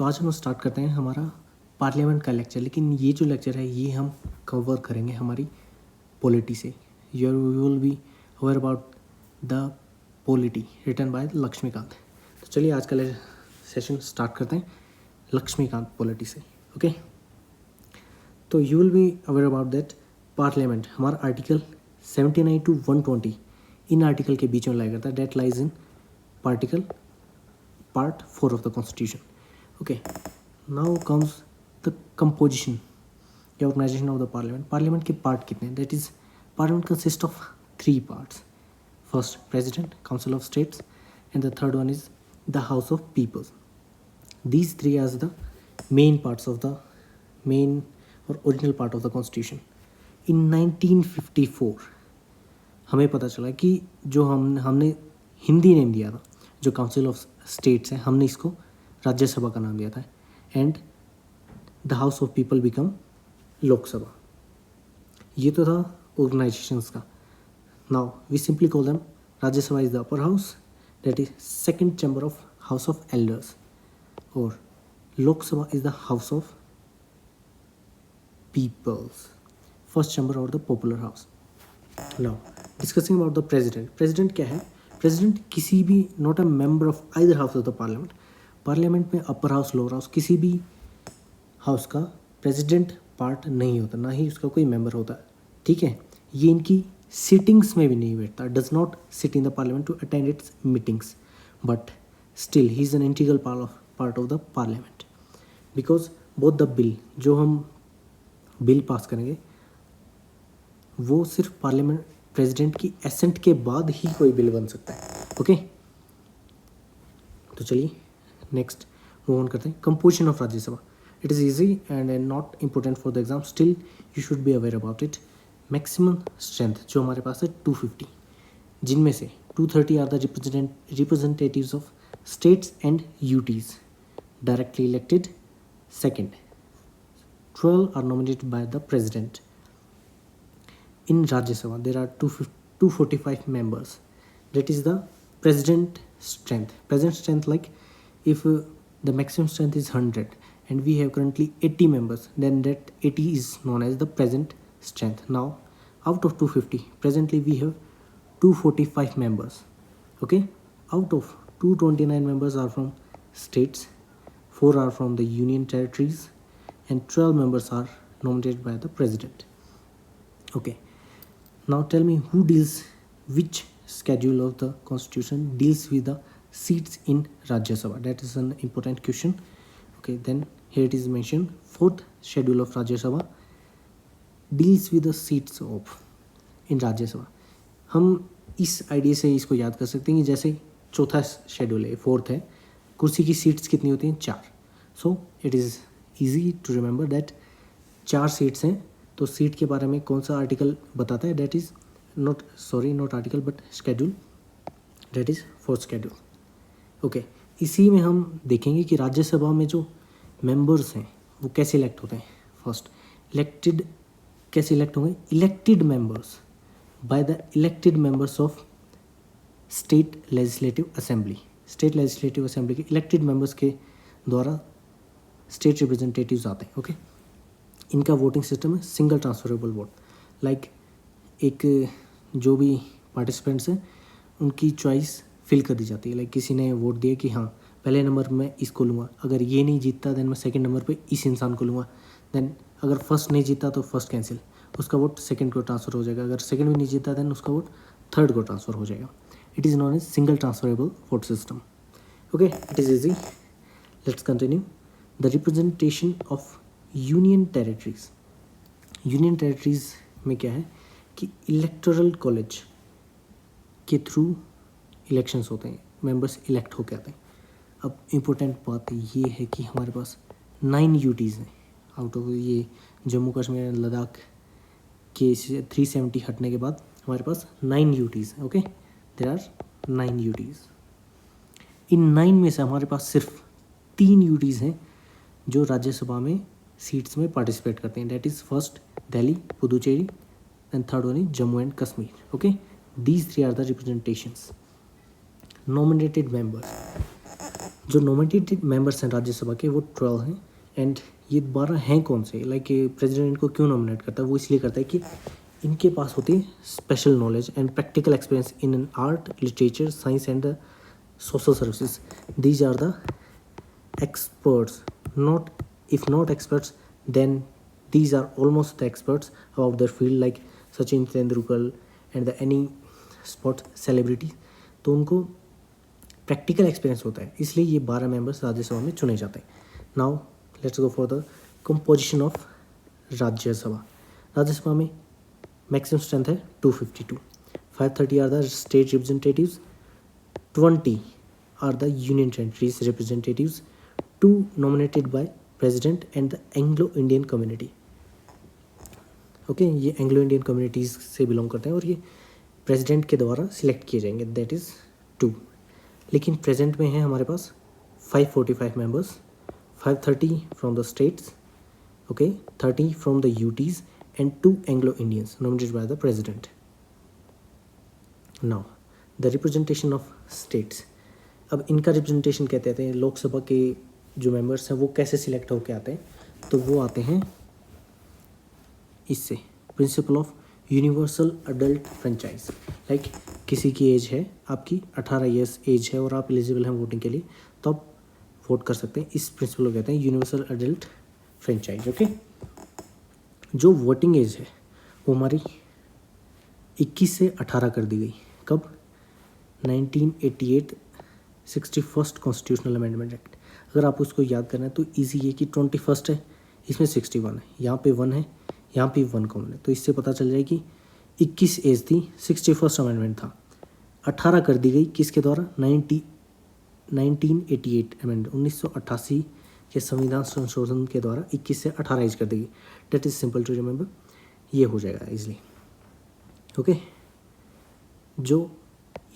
तो आज हम स्टार्ट करते हैं हमारा पार्लियामेंट का लेक्चर। लेकिन ये जो लेक्चर है ये हम कवर करेंगे हमारी पॉलिटी से। You will be aware about the polity written by Laxmikanth. तो चलिए आज का सेशन स्टार्ट करते हैं लक्ष्मीकांत पॉलिटी से। ओके, तो you will be aware about that parliament हमारा आर्टिकल 79 to 120 इन आर्टिकल के बीच में लाई करता है। That lies in part 4 of the constitution. Okay, now comes the composition या organisation of the parliament. Parliament के पार्ट कितने हैं? That is parliament consist of 3 parts. First president, council of states, and the third one is the house of peoples. These 3 as the main parts of the main or original part of the constitution. In 1954 हमें पता चला कि जो हमने Hindi name दिया था, जो council of states है, हमने इसको राज्यसभा का नाम दिया था, and the house of people become Lok Sabha. ये तो था ऑर्गेनाइजेशंस का। Now we simply call them Rajya Sabha is the upper house, that is second chamber of house of elders, और Lok Sabha is the house of peoples, first chamber or the popular house. Now discussing about the president. President क्या है? President किसी भी not a member of either house of the parliament. Parliament में upper house lower house किसी भी house का president part नहीं होता, ना ही उसका कोई मेंबर होता। ठीक है, ये इनकी सिटिंग्स में भी नहीं बैठता, does not sit in the parliament to attend its meetings, but still he is an integral part of the parliament, because both the bill जो हम बिल पास करेंगे वो सिर्फ पार्लियामेंट प्रेसिडेंट की एसेंट के बाद ही कोई बिल बन सकता है। ओके, तो चलिए नेक्स्ट मूव ऑन करते हैं। Composition of Rajya Sabha. It is easy and not important for the exam, still you should be aware about it. Maximum strength जो हमारे पास है 250, जिनमें से 230 are the representatives of states and UTs directly elected. Second, 12 are nominated by the president. In Rajya Sabha there are 245 members. That is the president strength. Present strength, like if the maximum strength is 100 and we have currently 80 members, then that 80 is known as the present strength. Now out of 250 presently we have 245 members. Okay, out of 229 members are from states, 4 are from the union territories, and 12 members are nominated by the president. Okay, now tell me which schedule of the constitution deals with the seats in Rajya Sabha. That is an important question. Okay, then here it is mentioned, 4th schedule of Rajya Sabha deals with the seats of in Rajya Sabha. हम इस idea से इसको याद कर सकते हैं कि जैसे चौथा शेड्यूल है, 4th है, कुर्सी की सीट्स कितनी होती हैं? 4। So it is easy to remember that 4 seats हैं। तो सीट के बारे में कौन सा आर्टिकल बताता है? That is not article but schedule, that is 4th schedule. Okay, इसी में हम देखेंगे कि राज्यसभा में जो मेंबर्स हैं वो कैसे इलेक्ट होते हैं। फर्स्ट, इलेक्टेड कैसे इलेक्ट होंगे? Elected members by the elected members of state legislative assembly. State legislative assembly के इलेक्टेड मेंबर्स के द्वारा स्टेट रिप्रेजेंटेटिव्स आते हैं। ओके, इनका वोटिंग सिस्टम है सिंगल ट्रांसफरेबल वोट। लाइक एक जो भी पार्टिसिपेंट्स हैं उनकी चॉइस फिल कर दी जाती है। लाइक किसी ने वोट दिया कि हाँ पहले नंबर मैं इसको लूँगा, अगर ये नहीं जीतता देन मैं सेकंड नंबर पे इस इंसान को लूँगा, देन अगर फर्स्ट नहीं जीता तो फर्स्ट कैंसिल, उसका वोट सेकंड को ट्रांसफ़र हो जाएगा, अगर सेकंड भी नहीं जीता देन उसका वोट थर्ड को ट्रांसफ़र हो जाएगा। It is known as single transferable vote system. Okay, it is easy. Let's continue. The representation of union territories. Union territories में क्या है कि इलेक्टोरल कॉलेज के थ्रू इलेक्शंस होते हैं, मेंबर्स इलेक्ट होकर आते हैं। अब इम्पोर्टेंट बात ये है कि हमारे पास 9 UTs हैं। आउट ऑफ ये जम्मू कश्मीर एंड लद्दाख के 370 हटने के बाद हमारे पास 9 UTs हैं। Okay, there are 9 UTs। इन 9 में से हमारे पास सिर्फ 3 UTs हैं जो राज्यसभा में सीट्स में पार्टिसिपेट करते हैं। That is first Delhi, Puducherry, and third one is Jammu and Kashmir. Okay, these 3 are the representations. Nominated members, जो नॉमिनेटेड मेंबर्स हैं राज्यसभा के वो 12 हैं, एंड ये 12 हैं कौन से, लाइक प्रेसिडेंट इनको क्यों नॉमिनेट करता है, वो इसलिए करता है कि इनके पास होती है special knowledge and practical experience in an art, literature, science and the social services. These are the experts, not if not experts then these are almost the experts about their field, like Sachin Tendulkar and the any sport celebrity. तो उनको practical experience होता है, इसलिए ये 12 members Rajya Sabha में चुने जाते हैं. Now let's go for the composition of Rajya Sabha. Rajya Sabha में मैक्सिमम स्ट्रेंथ है 252. 530 are the state representatives, 20 are the union territories representatives, 2 nominated by president and the Anglo-Indian community. Okay ये एंग्लो इंडियन कम्युनिटीज़ से बिलोंग करते हैं और ये प्रेसिडेंट के द्वारा सिलेक्ट किए जाएंगे, दैट इज़ 2. लेकिन प्रेजेंट में है हमारे पास 545 members, 530 from the states, okay 30 from the UTs and 2 Anglo Indians nominated by the president. Now the representation of states. अब इनका रिप्रेजेंटेशन कहते हैं लोकसभा के जो मेंबर्स हैं वो कैसे सिलेक्ट होकर आते हैं, तो वो आते हैं इससे principle of universal adult franchise. Like किसी की एज है, आपकी 18 ईयर्स एज है और आप एलिजिबल हैं वोटिंग के लिए, तो आप वोट कर सकते हैं. इस प्रिंसिपल को कहते हैं यूनिवर्सल अडल्ट फ्रेंचाइज. ओके जो वोटिंग एज है वो हमारी 21 से 18 कर दी गई. कब? 1988 61st कॉन्स्टिट्यूशनल अमेंडमेंट एक्ट. अगर आप उसको याद करना है तो इजी है कि 21st है, इसमें 61 है, यहाँ पे 1 है, यहाँ पे 1 कॉमन है, तो इससे पता चल जाए कि 21 एज थी, 61st अमेंडमेंट था, 18 कर दी गई किसके द्वारा? 1988 अमेंडमेंट 1988 के संविधान संशोधन के द्वारा 21 से 18 एज कर दी गई. Date is simple to remember, ये हो जाएगा इजली. ओके जो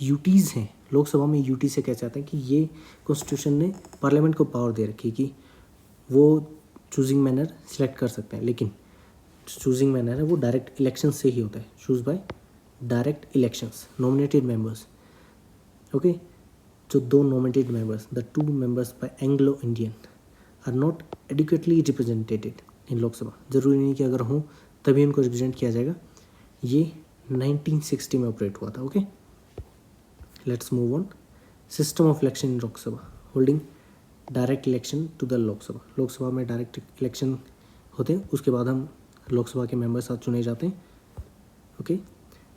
यूटीज़ हैं लोकसभा में, यूटी से कह जाते हैं कि ये कॉन्स्टिट्यूशन ने पार्लियामेंट को पावर दे रखी है कि वो चूजिंग मैनर सिलेक्ट कर सकते हैं, लेकिन चूजिंग मैनर है वो डायरेक्ट इलेक्शन से ही होता है. Choose by direct elections. Nominated members, okay जो 2 nominated members, the 2 members by Anglo Indian are not adequately represented in Lok Sabha. ज़रूरी नहीं कि अगर हों तभी उनको रिप्रेजेंट किया जाएगा. ये 1960 में ऑपरेट हुआ था. Okay let's move on. System of election in Lok Sabha. Holding direct election to the Lok Sabha. Lok Sabha में डायरेक्ट इलेक्शन होते हैं, उसके बाद हम लोकसभा के मेंबर्स साथ चुने जाते हैं. Okay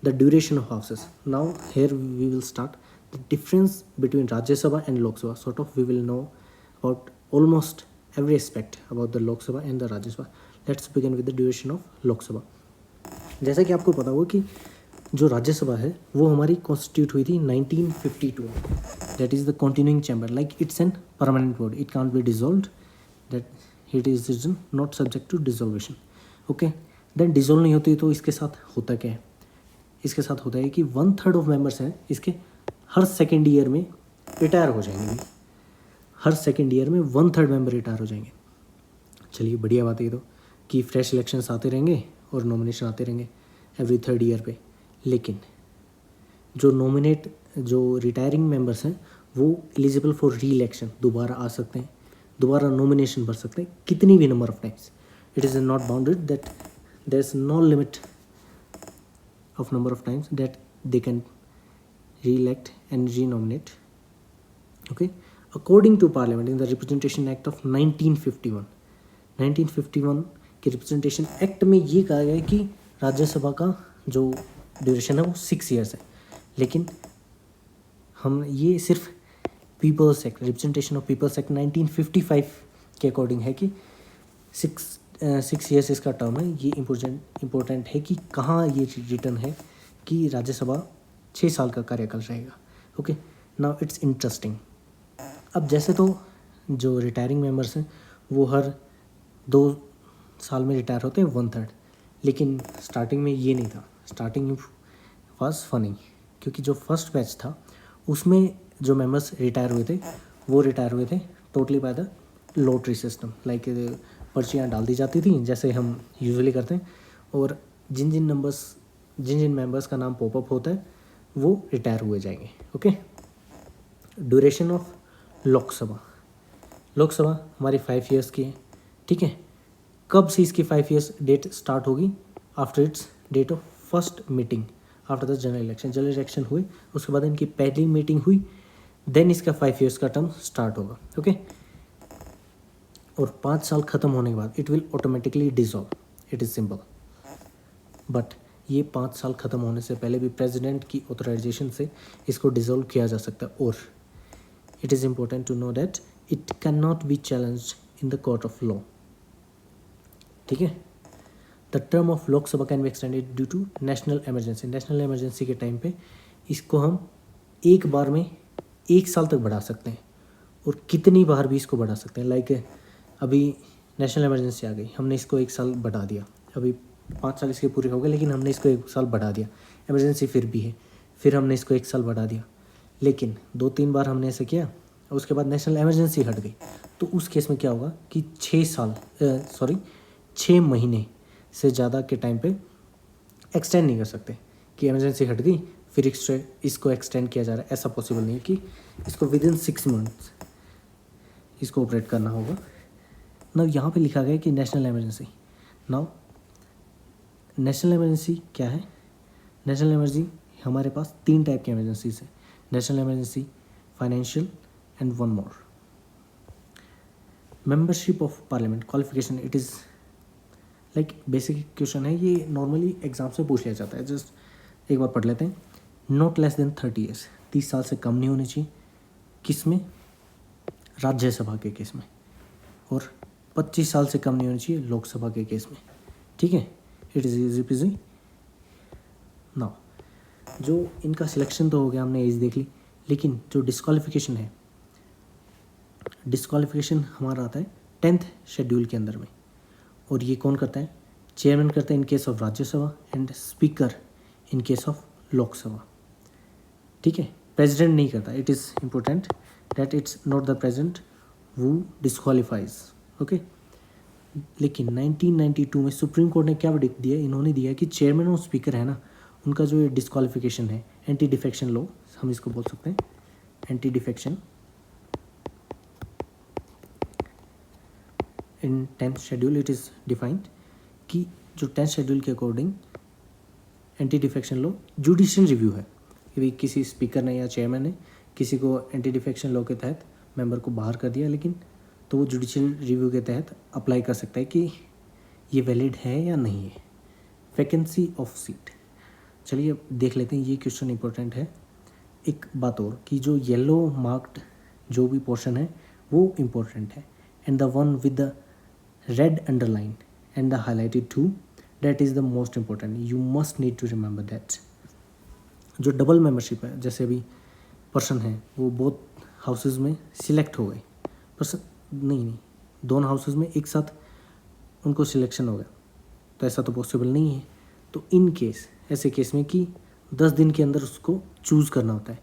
the duration of houses. Now here we will start the difference between Rajya Sabha and Lok Sabha. Sort of we will know about almost every aspect about the Lok Sabha and the Rajya Sabha. Let's begin with the duration of Lok Sabha. जैसा कि आपको पता होगा कि जो राज्यसभा है वो हमारी कॉन्स्टिट्यूट हुई थी 1952 में. That is the continuing chamber, like it's an permanent body, it can't be dissolved, that it is not subject to dissolution. Okay then dissolve नहीं होती तो इसके साथ होता क्या है? इसके साथ होता है कि 1/3 ऑफ मेंबर्स हैं इसके हर सेकेंड ईयर में रिटायर हो जाएंगे. हर सेकेंड ईयर में 1/3 मेंबर रिटायर हो जाएंगे. चलिए बढ़िया बात है ये तो, कि फ्रेश इलेक्शंस आते रहेंगे और नॉमिनेशन आते रहेंगे एवरी 3rd ईयर पे. लेकिन जो रिटायरिंग मेंबर्स हैं वो एलिजिबल फॉर री इलेक्शन दोबारा आ सकते हैं, दोबारा नॉमिनेशन भर सकते हैं कितनी भी number of times. It is not bounded, that there is no limit of number of times that they can reelect and renominate. Okay according to parliament in the representation act of 1951 के representation act में ये कहा गया है कि राज्यसभा का जो duration है वो 6 ईयर्स है. लेकिन हम ये सिर्फ peoples act, representation of peoples act 1955 के अकॉर्डिंग है कि 6 ईयर्स इसका टर्म है. ये इम्पोर्टेंट है कि कहाँ ये रिटर्न है कि राज्यसभा 6 साल का कार्यकाल रहेगा. Okay now it's interesting. अब जैसे तो जो रिटायरिंग मेंबर्स हैं वो हर 2 साल में रिटायर होते हैं 1/3, लेकिन स्टार्टिंग में ये नहीं था. स्टार्टिंग वाज फनी क्योंकि जो फर्स्ट बैच था उसमें जो मेंबर्स रिटायर हुए थे वो रिटायर हुए थे totally by the lottery system. Like पर्चियाँ डाल दी जाती थी जैसे हम यूजुअली करते हैं, और जिन जिन मेंबर्स का नाम पॉपअप होता है वो रिटायर हुए जाएंगे. Okay duration of Lok Sabha. Lok Sabha हमारी 5 ईयर्स की है, ठीक है। कब से इसकी 5 ईयर्स डेट स्टार्ट होगी? After its date of first meeting after the general election. General election हुए उसके बाद इनकी पहली मीटिंग हुई, देन इसका 5 ईयर्स का टर्म स्टार्ट होगा, ओके। और 5 साल खत्म होने के बाद it will automatically dissolve, it is simple. But ये 5 साल खत्म होने से पहले भी प्रेसिडेंट की ऑथराइजेशन से इसको डिसॉल्व किया जा सकता है। और it is important to know that it can not be challenged in the court of law, ठीक है। The term of Lok Sabha can be extended due to national emergency. National emergency के टाइम पे इसको हम एक बार में 1 साल तक बढ़ा सकते हैं, और कितनी बार भी इसको बढ़ा सकते हैं। लाइक अभी नेशनल इमरजेंसी आ गई, हमने इसको 1 साल बढ़ा दिया, अभी 5 साल इसके पूरे हो गए, लेकिन हमने इसको 1 साल बढ़ा दिया। इमरजेंसी फिर भी है, फिर हमने इसको 1 साल बढ़ा दिया, लेकिन 2-3 बार हमने ऐसा किया, उसके बाद नेशनल इमरजेंसी हट गई, तो उस केस में क्या होगा कि 6 महीने से ज़्यादा के टाइम पे एक्सटेंड नहीं कर सकते कि इमरजेंसी हट गई फिर इसको एक्सटेंड किया जा रहा है। ऐसा पॉसिबल नहीं है कि इसको विदिन 6 मंथ्स इसको ऑपरेट करना होगा। नाउ यहाँ पे लिखा गया है कि national emergency. Now national emergency क्या है? नेशनल इमरजेंसी हमारे पास 3 टाइप की इमरजेंसीज है। National emergency, financial and one more. Membership of parliament qualification, it is like basic question है, ये नॉर्मली एग्जाम से पूछ लिया जाता है। जस्ट एक बार पढ़ लेते हैं। नॉट लेस देन 30 ईयर्स, 30 साल से कम नहीं होनी चाहिए। किस में? राज्यसभा के केस में। और 25 साल से कम नहीं होनी चाहिए लोकसभा के केस में, ठीक है। It is easy PG. Now जो इनका सिलेक्शन तो हो गया, हमने एज देख ली, लेकिन जो डिस्क्वालिफिकेशन है, डिस्क्वालिफिकेशन हमारा आता है 10th शेड्यूल के अंदर में। और ये कौन करता है? चेयरमैन करता है in case of Rajya Sabha and speaker in case of Lok Sabha, ठीक है। प्रेसिडेंट नहीं करता। It is important that it's not the president who disqualifies, okay. लेकिन 1992 में सुप्रीम कोर्ट ने क्या वर्डिक्ट दिया? इन्होंने दिया कि चेयरमैन और स्पीकर है ना, उनका जो ये डिस्क्वालिफिकेशन है, एंटी डिफेक्शन लॉ हम इसको बोल सकते हैं, anti defection in 10th schedule it is defined कि जो 10th शेड्यूल के according anti defection law judicial review है कि भाई किसी स्पीकर ने या चेयरमैन ने किसी को एंटी डिफेक्शन लॉ के तहत मेंबर को बाहर कर दिया, लेकिन तो वो जुडिशियल रिव्यू के तहत अप्लाई कर सकता है कि ये वैलिड है या नहीं है। वैकेंसी ऑफ सीट, चलिए अब देख लेते हैं, ये क्वेश्चन इंपॉर्टेंट है। एक बात और कि जो येलो मार्क्ड जो भी पोर्शन है वो इम्पोर्टेंट है, and the one with the red underline and the highlighted too, that is the most important. You must need to remember that. जो डबल मेंबरशिप है, जैसे अभी पर्सन है वो बोथ हाउसेज में सिलेक्ट हो गए, पर्सन नहीं, दोनों हाउसेज में एक साथ उनको सिलेक्शन हो गया, तो ऐसा तो पॉसिबल नहीं है। तो इन केस, ऐसे केस में कि 10 दिन के अंदर उसको चूज़ करना होता है।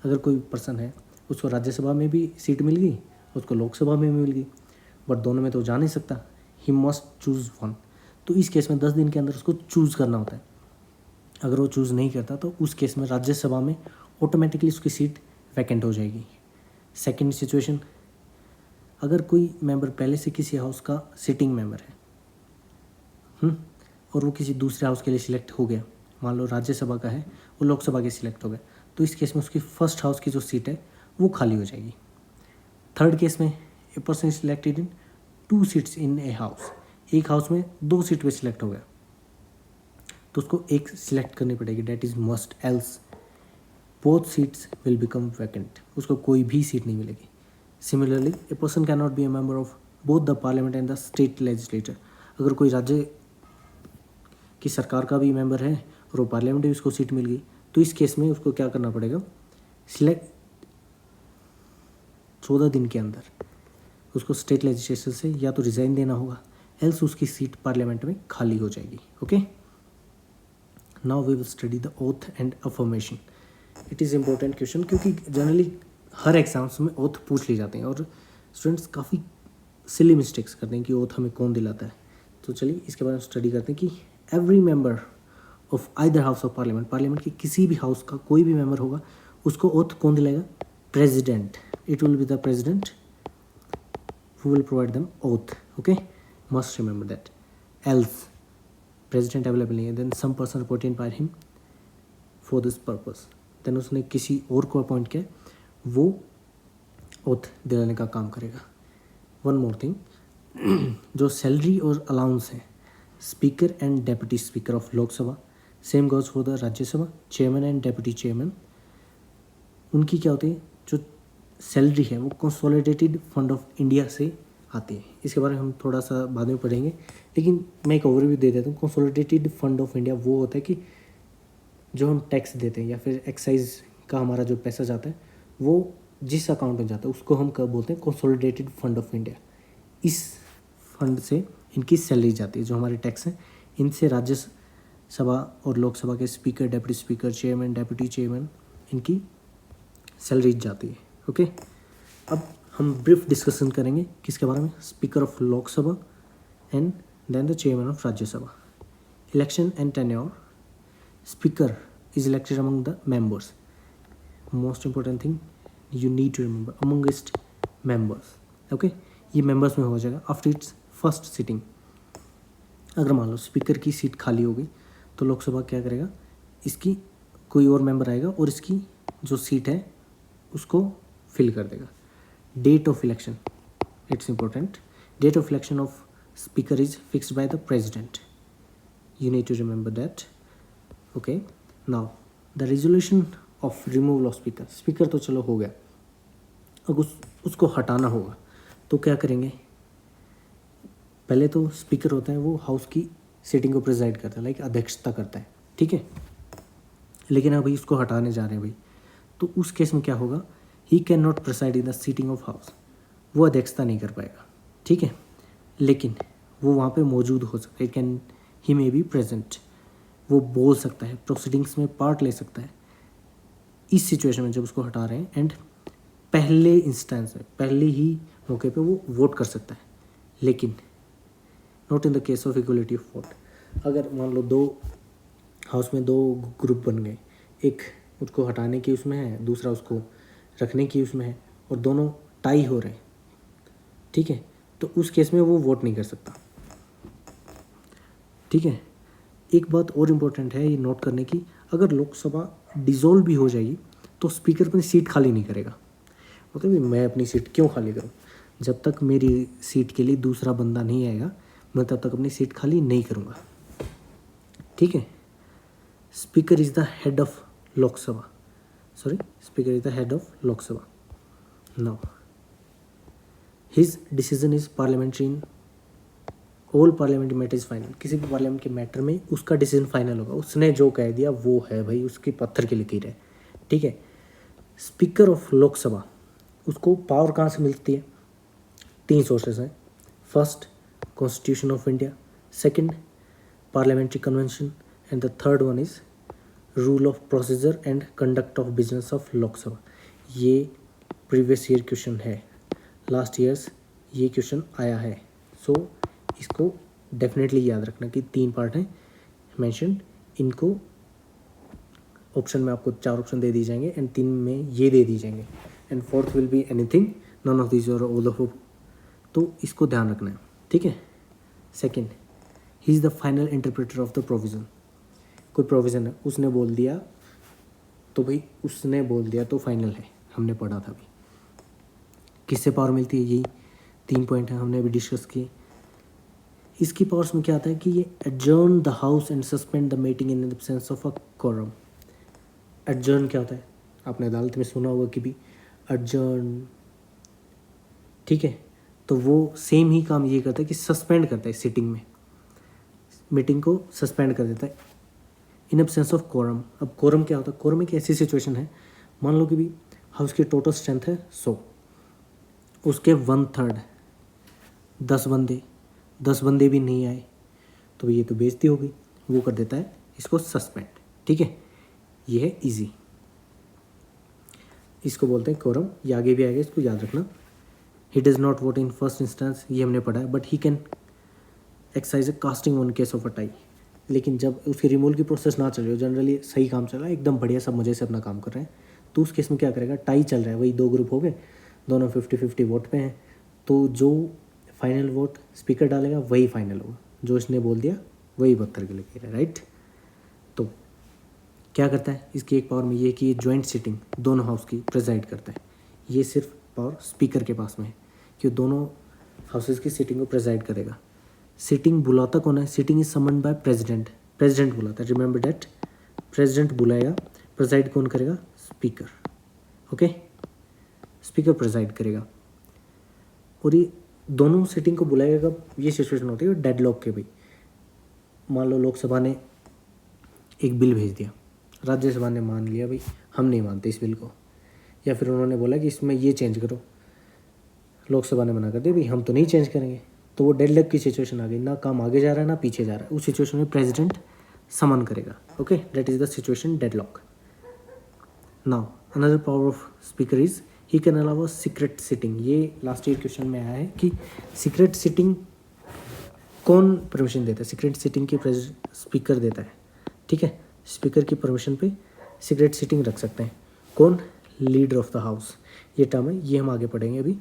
अगर कोई पर्सन है उसको राज्यसभा में भी सीट मिल गई, उसको लोकसभा में भी मिल गई, बट दोनों में तो जा नहीं सकता, ही मस्ट चूज़ वन। तो इस केस में 10 दिन के अंदर उसको चूज़ करना होता है। अगर वो चूज़ नहीं करता तो उस केस में राज्यसभा में ऑटोमेटिकली उसकी सीट वैकेंट हो जाएगी। सेकंड सिचुएशन, अगर कोई मेंबर पहले से किसी हाउस का सिटिंग मेंबर है और वो किसी दूसरे हाउस के लिए सिलेक्ट हो गया, मान लो राज्यसभा का है, वो लोकसभा के सिलेक्ट हो गया, तो इस केस में उसकी फर्स्ट हाउस की जो सीट है वो खाली हो जाएगी। थर्ड केस में a person selected in 2 seats in a house, एक हाउस में 2 सीट पे सिलेक्ट हो गया, तो उसको एक सिलेक्ट करनी पड़ेगी, that is must, else both seats will become vacant, उसको कोई भी सीट नहीं मिलेगी। Similarly a person can not be a member of both the parliament and the state legislature. अगर कोई राज्य की सरकार का भी मेंबर है और वो पार्लियामेंट में उसको सीट मिल गई, तो इस केस में उसको क्या करना पड़ेगा? सिलेक्ट 14 दिन के अंदर उसको स्टेट लेजिस्लेचर से या तो रिज़ाइन देना होगा, एल्स उसकी सीट पार्लियामेंट में खाली हो जाएगी, okay. Now we will study the oath and affirmation. It is important question, क्योंकि जनरली हर एग्जाम्स में ओथ पूछ ली जाते हैं और स्टूडेंट्स काफ़ी सिली मिस्टेक्स करते हैं कि ओथ हमें कौन दिलाता है। तो चलिए इसके बारे में स्टडी करते हैं कि every member of either house of parliament, parliament के किसी भी हाउस का कोई भी मेंबर होगा, उसको ओथ कौन दिलाएगा? President. It will be the president who will provide them oath. Okay, must remember that. Else president available नहीं है, then some person appointed by him for this purpose, then उसने किसी और को अपॉइंट किया, वो ओथ दिलाने का काम करेगा. वन मोर थिंग, जो सैलरी और अलाउंस है speaker and deputy speaker of Lok Sabha, same goes for the Rajya Sabha, chairman and deputy chairman, उनकी क्या होती है, जो सैलरी है वो कंसोलिडेटेड फंड ऑफ इंडिया से आती है. इसके बारे में हम थोड़ा सा बाद में पढ़ेंगे, लेकिन मैं एक ओवरव्यू दे देता हूँ. कंसोलिडेटेड फंड ऑफ इंडिया वो होता है कि जो हम टैक्स देते हैं या फिर एक्साइज का हमारा जो पैसा जाता है वो जिस अकाउंट में जाता है उसको हम कब बोलते हैं, कंसोलिडेटेड फंड ऑफ इंडिया. इस फंड से इनकी सैलरी जाती है, जो हमारे टैक्स हैं इनसे राज्यसभा और लोकसभा के speaker, deputy speaker, chairman, deputy chairman, इनकी सैलरी जाती है. ओके, अब हम ब्रीफ डिस्कशन करेंगे किसके बारे में, speaker of Lok Sabha and then the chairman of Rajya Sabha. Election and tenure, speaker is elected among the members. Most important thing you need to remember, amongst members. Okay, ये members में हो जाएगा after its first sitting. अगर मान लो speaker की seat खाली हो गई तो लोकसभा क्या करेगा, इसकी कोई और मेंबर आएगा और इसकी जो सीट है उसको फिल कर देगा. Date of election, it's important. Date of election of speaker is fixed by the president. You need to remember that. Okay, now the resolution of removal of speaker. Speaker तो चलो हो गया, अब उसको हटाना होगा तो क्या करेंगे. पहले तो स्पीकर होता है वो हाउस की सीटिंग को प्रिजाइड करता है, लाइक अध्यक्षता करता है, ठीक है. लेकिन अभी इसको हटाने जा रहे हैं भाई, तो उस केस में क्या होगा, he can not preside in the sitting of house. वो अध्यक्षता नहीं कर पाएगा, ठीक है, लेकिन वो वहाँ पे मौजूद हो सकता है. Can he may be present, वो बोल सकता है, प्रोसीडिंग्स में पार्ट ले सकता है. इस सिचुएशन में जब उसको हटा रहे हैं एंड पहले इंस्टेंस में, पहले ही मौके पे वो वोट कर सकता है, लेकिन not in the case of equality of vote. अगर मान लो दो हाउस में दो ग्रुप बन गए, एक उसको हटाने की उसमें है, दूसरा उसको रखने की उसमें है, और दोनों टाई हो रहे हैं, ठीक है, तो उस केस में वो वोट नहीं कर सकता, ठीक है. एक बात और इम्पोर्टेंट है ये नोट करने की, अगर लोकसभा डिसॉल्व भी हो जाएगी तो स्पीकर अपनी सीट खाली नहीं करेगा. मतलब मैं अपनी सीट क्यों खाली करूं, जब तक मेरी सीट के लिए दूसरा बंदा नहीं आएगा मैं तब तक अपनी सीट खाली नहीं करूंगा, ठीक है. Speaker is the head of Lok Sabha, speaker is the head of Lok Sabha. Now his decision is parliamentary in all parliamentary matters final. किसी भी पार्लियामेंट के मैटर में उसका डिसीजन फाइनल होगा, उसने जो कह दिया वो है भाई, उसकी पत्थर की लकीर है, ठीक है. स्पीकर ऑफ लोकसभा, उसको पावर कहाँ से मिलती है, तीन सोर्सेज हैं. First, constitution of India, second, parliamentary convention, and the third one is rule of procedure and conduct of business of Lok Sabha. ये प्रीवियस ईयर क्वेश्चन है, लास्ट ईयर्स ये क्वेश्चन आया है. सो इसको डेफिनेटली याद रखना कि तीन पार्ट हैं मेंशन. इनको ऑप्शन में आपको 4 ऑप्शन दे दिए जाएंगे एंड 3 में ये दे दिए जाएंगे, and fourth will be anything, none of this और ऑल ऑफ. तो इसको ध्यान रखना है, ठीक है. Second, he is the final interpreter of the provision. कोई प्रोविज़न है उसने बोल दिया तो भाई उसने बोल दिया तो फाइनल है, हमने पढ़ा था अभी. किससे पावर मिलती है, यही 3 पॉइंट हैं हमने अभी डिस्कस किए. इसकी पावर्स में क्या आता है कि ये adjourn the house and suspend the meeting in absence of a quorum. Adjourn क्या होता है, आपने अदालत में सुना होगा कि भी एडजर्न, ठीक है. तो वो सेम ही काम ये करता है कि सस्पेंड करता है सिटिंग में, मीटिंग को सस्पेंड कर देता है इन एब्सेंस ऑफ कोरम. अब कोरम क्या होता है, कोरम एक ऐसी सिचुएशन है, मान लो कि भी हाउस की टोटल स्ट्रेंथ है 100, उसके 1/3 10 बंदे भी नहीं आए तो ये तो बेइज्जती हो गई, वो कर देता है इसको सस्पेंड, ठीक है. ये है इजी, इसको बोलते हैं कोरम. ये आगे भी आएगा, इसको याद रखना. He does not vote in first instance, ये हमने पढ़ा है, but he can exercise a casting on case of a tie. लेकिन जब उसकी रिमूवल की प्रोसेस ना चल रही हो, जनरली सही काम चल रहा है, एकदम बढ़िया, सब मज़े से अपना काम कर रहे हैं, तो उस केस में क्या करेगा, टाई चल रहा है, वही 2 ग्रुप हो गए, दोनों 50-50 वोट पे हैं, तो जो फाइनल वोट स्पीकर डालेगा वही फाइनल होगा, जो इसने बोल दिया वही पत्थर के लकीर है, राइट। तो क्या करता है, इसकी एक पावर में ये कि ये जॉइंट सिटिंग दोनों हाउस की प्रेजाइड करता है। ये सिर्फ पावर स्पीकर के पास में है कि दोनों हाउसेस की सिटिंग को प्रेजाइड करेगा। सिटिंग बुलाता कौन है, sitting is summoned by president, president बुलाता है, रिमेंबर दैट, प्रेसिडेंट बुलाएगा, प्रेजाइड कौन करेगा, स्पीकर, ओके, स्पीकर प्रेजाइड करेगा। और ये दोनों सिटिंग को बुलाएगा कब, ये सिचुएशन होती है डेडलॉक के। भाई मान लो लोकसभा ने एक बिल भेज दिया, राज्यसभा ने मान लिया भाई हम नहीं मानते इस बिल को, या फिर उन्होंने बोला कि इसमें ये चेंज करो, लोकसभा ने मना कर दिया भाई हम तो नहीं चेंज करेंगे, तो वो डेडलॉक की सिचुएशन आ गई, ना काम आगे जा रहा है ना पीछे जा रहा है। उस सिचुएशन में प्रेसिडेंट समन करेगा, okay, that is the situation deadlock. Now another power of speaker is he can allow a secret sitting. ये लास्ट ईयर क्वेश्चन में आया है कि सीक्रेट सिटिंग कौन परमिशन देता है, सीक्रेट सिटिंग की स्पीकर देता है, ठीक है। स्पीकर की परमिशन पे सीक्रेट सिटिंग रख सकते हैं कौन, लीडर ऑफ द हाउस। ये टर्म है, ये हम आगे पढ़ेंगे अभी।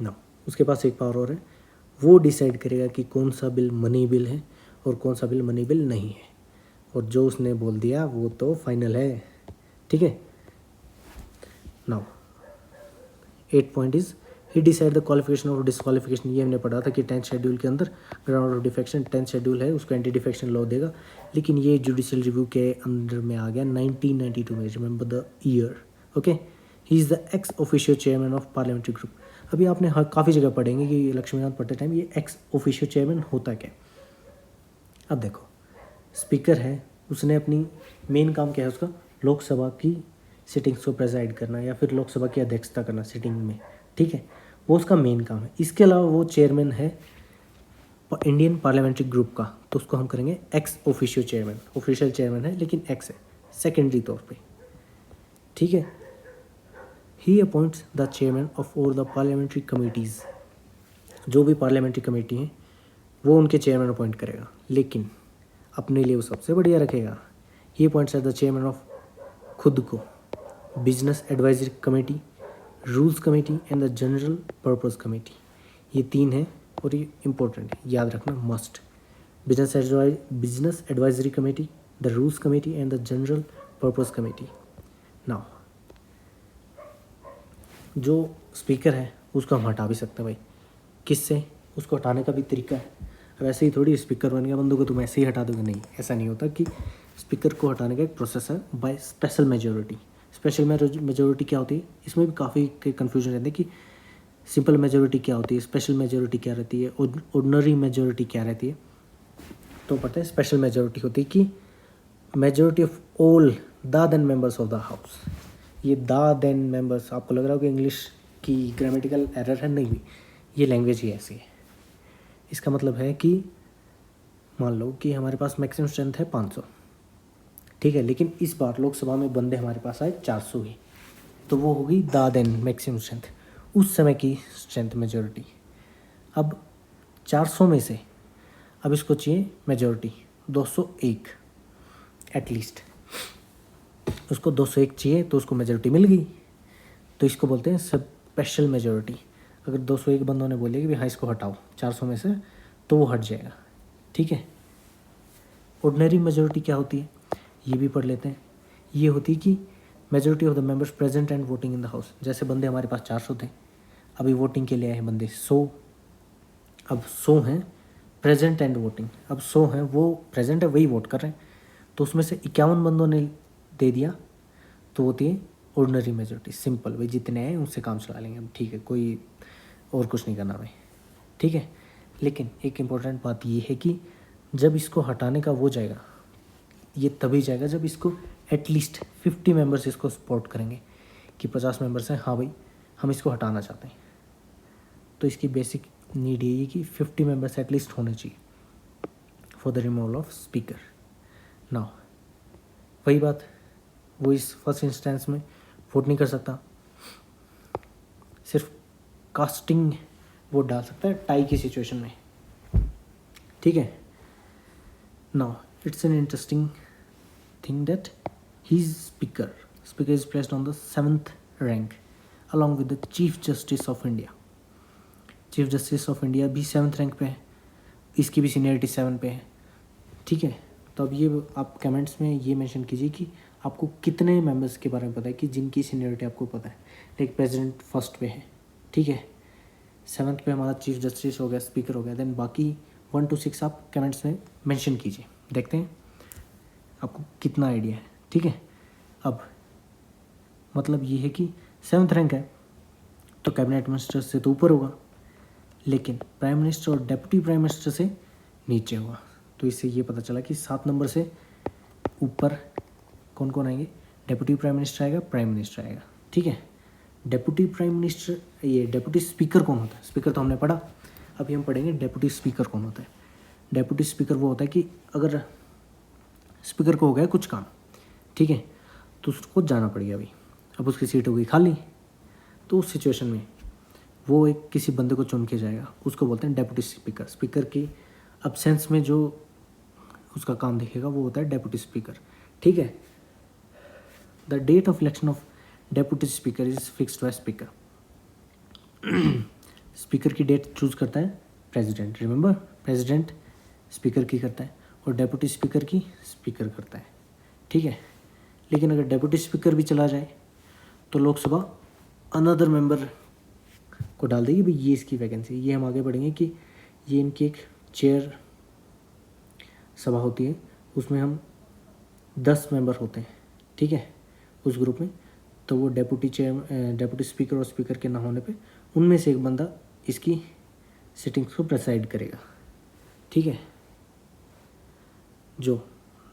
ना उसके पास एक पावर और है, वो डिसाइड करेगा कि कौन सा बिल मनी बिल है और कौन सा बिल मनी बिल नहीं है, और जो उसने बोल दिया वो तो फाइनल है, ठीक है। Now 8 point is he decide the qualification और डिसक्वालिफिकेशन। ये हमने पढ़ा था कि 10th शेड्यूल के अंदर ground of defection 10th schedule है, उसको एंटी डिफेक्शन लॉ देगा, लेकिन ये जुडिशियल रिव्यू के अंदर में आ गया 1992 में, remember the year, okay. He is the x officio chairman of parliamentary group. अभी आपने काफ़ी जगह पढ़ेंगे कि लक्ष्मीकांत पढ़ते टाइम ये एक्स ऑफिशियो चेयरमैन होता क्या। अब देखो स्पीकर है, उसने अपनी मेन काम क्या है उसका, लोकसभा की सिटिंग्स को प्रेजाइड करना या फिर लोकसभा की अध्यक्षता करना सिटिंग में, ठीक है, वो उसका मेन काम है। इसके अलावा वो चेयरमैन है इंडियन पार्लियामेंट्री ग्रुप का, तो उसको हम करेंगे ex officio chairman. Official chairman है लेकिन एक्स है, सेकेंडरी तौर पे, ठीक है। He appoints the chairman of all the parliamentary committees. जो भी पार्लियामेंट्री कमेटी हैं वो उनके चेयरमैन अपॉइंट करेगा, लेकिन अपने लिए वो सबसे बढ़िया रखेगा। He appoints as the chairman of खुद को business advisory committee, rules committee and the general purpose committee. ये 3 है और ये इंपॉर्टेंट है, याद रखना must. Business advisory committee, the rules committee and the general purpose committee. Now जो स्पीकर है उसको हम हटा भी सकते हैं भाई, किससे, उसको हटाने का भी तरीका है। अब ऐसे ही थोड़ी स्पीकर बन गया बंदों को तुम ऐसे ही हटा दोगे, नहीं, ऐसा नहीं होता। कि स्पीकर को हटाने का एक प्रोसेस है by special majority. Special majority क्या होती है, इसमें भी काफ़ी कन्फ्यूजन रहती है कि सिंपल मेजोरिटी क्या होती है, स्पेशल मेजोरिटी क्या रहती है, ऑर्डिनरी मेजोरिटी क्या रहती है। तो पता है स्पेशल मेजोरिटी होती है कि majority of all the then members of the house. ये द देन मेंबर्स आपको लग रहा हो कि इंग्लिश की ग्रामेटिकल एरर है, नहीं, ये लैंग्वेज ही ऐसी है। इसका मतलब है कि मान लो कि हमारे पास मैक्सिमम स्ट्रेंथ है 500, ठीक है, लेकिन इस बार लोकसभा में बंदे हमारे पास आए 400 ही, तो वो होगी द देन मैक्सिमम स्ट्रेंथ, उस समय की स्ट्रेंथ मेजोरिटी। अब 400 में से अब इसको चाहिए मेजोरिटी 201 एटलीस्ट, उसको 201 चाहिए तो उसको मेजोरिटी मिल गई, तो इसको बोलते हैं स्पेशल मेजोरिटी। अगर 201 बंदों ने बोले कि भाई हाँ इसको हटाओ 400 में से, तो वो हट जाएगा, ठीक है। ऑर्डिनरी मेजोरिटी क्या होती है ये भी पढ़ लेते हैं। ये होती है कि majority of the members present and voting in the house. जैसे बंदे हमारे पास 400 थे, अभी वोटिंग के लिए आए हैं बंदे 100, अब 100 हैं प्रेजेंट एंड वोटिंग। अब 100 हैं वो प्रेजेंट है वही वोट कर रहे हैं, तो उसमें से 51 बंदों ने दे दिया तो होती है ऑर्डिनरी मेजोरिटी। सिंपल, भाई जितने हैं उनसे काम चला लेंगे हम, ठीक है, कोई और कुछ नहीं करना भाई, ठीक है। लेकिन एक इम्पोर्टेंट बात ये है कि जब इसको हटाने का वो जाएगा, ये तभी जाएगा जब इसको एटलीस्ट 50 मेंबर्स इसको सपोर्ट करेंगे कि 50 मेंबर्स हैं, हाँ भाई हम इसको हटाना चाहते हैं, तो इसकी बेसिक नीड यही है कि 50 मेंबर्स एटलीस्ट होने चाहिए for the removal of speaker. Now वही बात, वो इस फर्स्ट इंस्टेंस में वोट नहीं कर सकता, सिर्फ कास्टिंग वोट डाल सकता है टाई की सिचुएशन में, ठीक है। Now it's an interesting thing that he speaker is placed on the 7th rank along with the chief justice of India. Chief justice of India भी 7th रैंक पे है, इसकी भी सीनियरिटी 7 पे है, ठीक है। तो अब ये आप कमेंट्स में ये मेंशन कीजिए कि आपको कितने मेंबर्स के बारे में पता है कि जिनकी सीनियरिटी आपको पता है। लाइक प्रेसिडेंट फर्स्ट पे है, ठीक है, 7th पे हमारा चीफ जस्टिस हो गया, स्पीकर हो गया, देन बाकी 1 to 6 आप कमेंट्स में मेंशन कीजिए, देखते हैं आपको कितना आइडिया है, ठीक है। अब मतलब ये है कि 7th रैंक है तो कैबिनेट मिनिस्टर से तो ऊपर होगा, लेकिन प्राइम मिनिस्टर और डेप्यूटी प्राइम मिनिस्टर से नीचे होगा। तो इससे ये पता चला कि 7 नंबर से ऊपर कौन कौन आएंगे, डेप्यूटी प्राइम मिनिस्टर आएगा, प्राइम मिनिस्टर आएगा, ठीक है। डेप्यूटी प्राइम मिनिस्टर, ये डेप्यूटी स्पीकर कौन होता है, स्पीकर तो हमने पढ़ा, अभी हम पढ़ेंगे डेप्यूटी स्पीकर कौन होता है। डेप्यूटी स्पीकर वो होता है कि अगर स्पीकर को हो गया कुछ काम, ठीक है, तो उसको जाना पड़ेगा अभी, अब उसकी सीट हो गई खाली, तो उस सिचुएशन में वो एक किसी बंदे को चुन के जाएगा, उसको बोलते हैं डेप्यूटी स्पीकर। स्पीकर की अब्सेंस में जो उसका काम देखेगा वो होता है डेप्यूटी स्पीकर, ठीक है। The date of election of deputy speaker is fixed by speaker. Speaker की डेट चूज करता है प्रेसिडेंट, रिमेंबर, प्रेसिडेंट स्पीकर की करता है और डेप्यूटी स्पीकर की स्पीकर करता है, ठीक है। लेकिन अगर डेप्यूटी स्पीकर भी चला जाए तो लोकसभा अनदर मेंबर को डाल देगी, भाई ये इसकी वैकेंसी। ये हम आगे बढ़ेंगे कि ये इनकी एक चेयर सभा होती है, उसमें हम 10 मेंबर होते हैं, ठीक है, उस ग्रुप में। तो वो डेप्यूटी स्पीकर और स्पीकर के ना होने पे उनमें से एक बंदा इसकी सिटिंग्स को प्रेसाइड करेगा, ठीक है। जो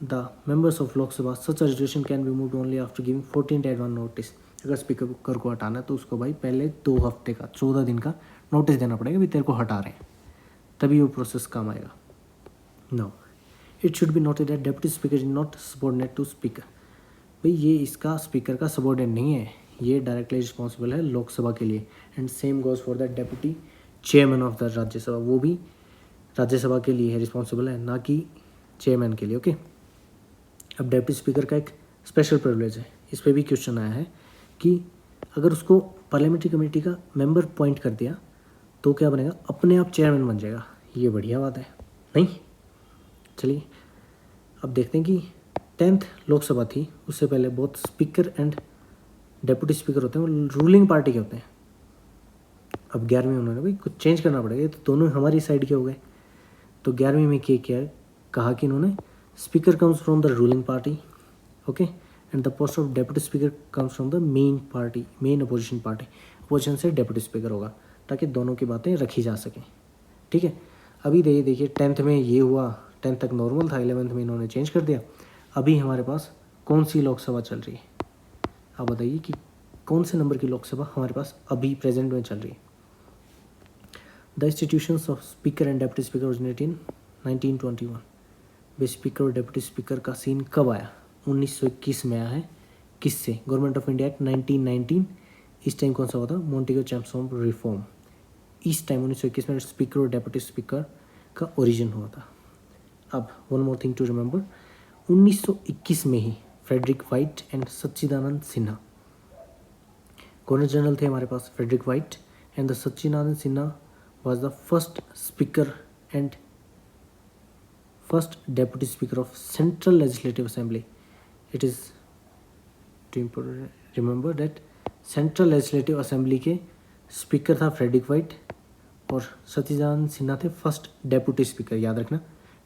the members of Lok Sabha such resolution can be moved only after giving 14 days advance notice. अगर स्पीकर को हटाना है तो उसको भाई पहले 2 हफ्ते का 14 दिन का नोटिस देना पड़ेगा, भी तेरे को हटा रहे हैं, तभी वो प्रोसेस काम आएगा। No, it should be noted that deputy speaker is not subordinate to speaker. भाई ये इसका स्पीकर का सबॉर्डिनेट नहीं है, ये डायरेक्टली रिस्पॉन्सिबल है लोकसभा के लिए। And same goes for the deputy chairman of the Rajya Sabha, वो भी राज्यसभा के लिए है, रिस्पॉन्सिबल है, ना कि चेयरमैन के लिए, ओके। अब डेप्यूटी स्पीकर का एक स्पेशल प्रिविलेज है, इस पर भी क्वेश्चन आया है कि अगर उसको पार्लियामेंट्री कमेटी का मेंबर पॉइंट कर दिया तो क्या बनेगा, अपने आप चेयरमैन बन जाएगा। ये बढ़िया बात है, नहीं? चलिए अब देखते हैं कि 10th लोकसभा थी, उससे पहले बहुत स्पीकर एंड डेप्यूटी स्पीकर होते हैं, वो रूलिंग पार्टी के होते हैं। अब 11वीं उन्होंने भाई कुछ चेंज करना पड़ेगा, तो दोनों हमारी साइड के हो गए। तो 11वीं में क्या कहा कि इन्होंने speaker comes from the ruling party, okay, and the post of deputy speaker comes from the main party, main opposition party. Opposition से डेप्यूटी स्पीकर होगा ताकि दोनों की बातें रखी जा सकें, ठीक है। अभी देखिए 10th में ये हुआ, 10th तक नॉर्मल था, 11th में इन्होंने चेंज कर दिया। अभी हमारे पास कौन सी लोकसभा चल रही है, आप बताइए कि कौन से नंबर की लोकसभा हमारे पास अभी प्रेजेंट में चल रही है। The institutions of speaker and deputy speaker originate in 1921। Way speaker और डेप्यूटी स्पीकर का सीन कब आया, 1921 में आया है। किससे, गवर्नमेंट ऑफ इंडिया एक्ट 1919। इस टाइम कौन सा हुआ था, मोंटेगो चैम्प्स रिफॉर्म। इस टाइम 1921 में स्पीकर और डेप्यूटी स्पीकर का ओरिजिन हुआ था। अब one more thing to remember, 1921 में ही Frederick Whyte and Sachchidananda Sinha governor general थे हमारे पास। Frederick Whyte and the Sachchidananda Sinha was the first speaker and first deputy speaker of Central Legislative Assembly. It is to remember that Central Legislative Assembly के speaker था Frederick white और सच्चिदानंद सिन्हा थे first deputy speaker. याद रखना,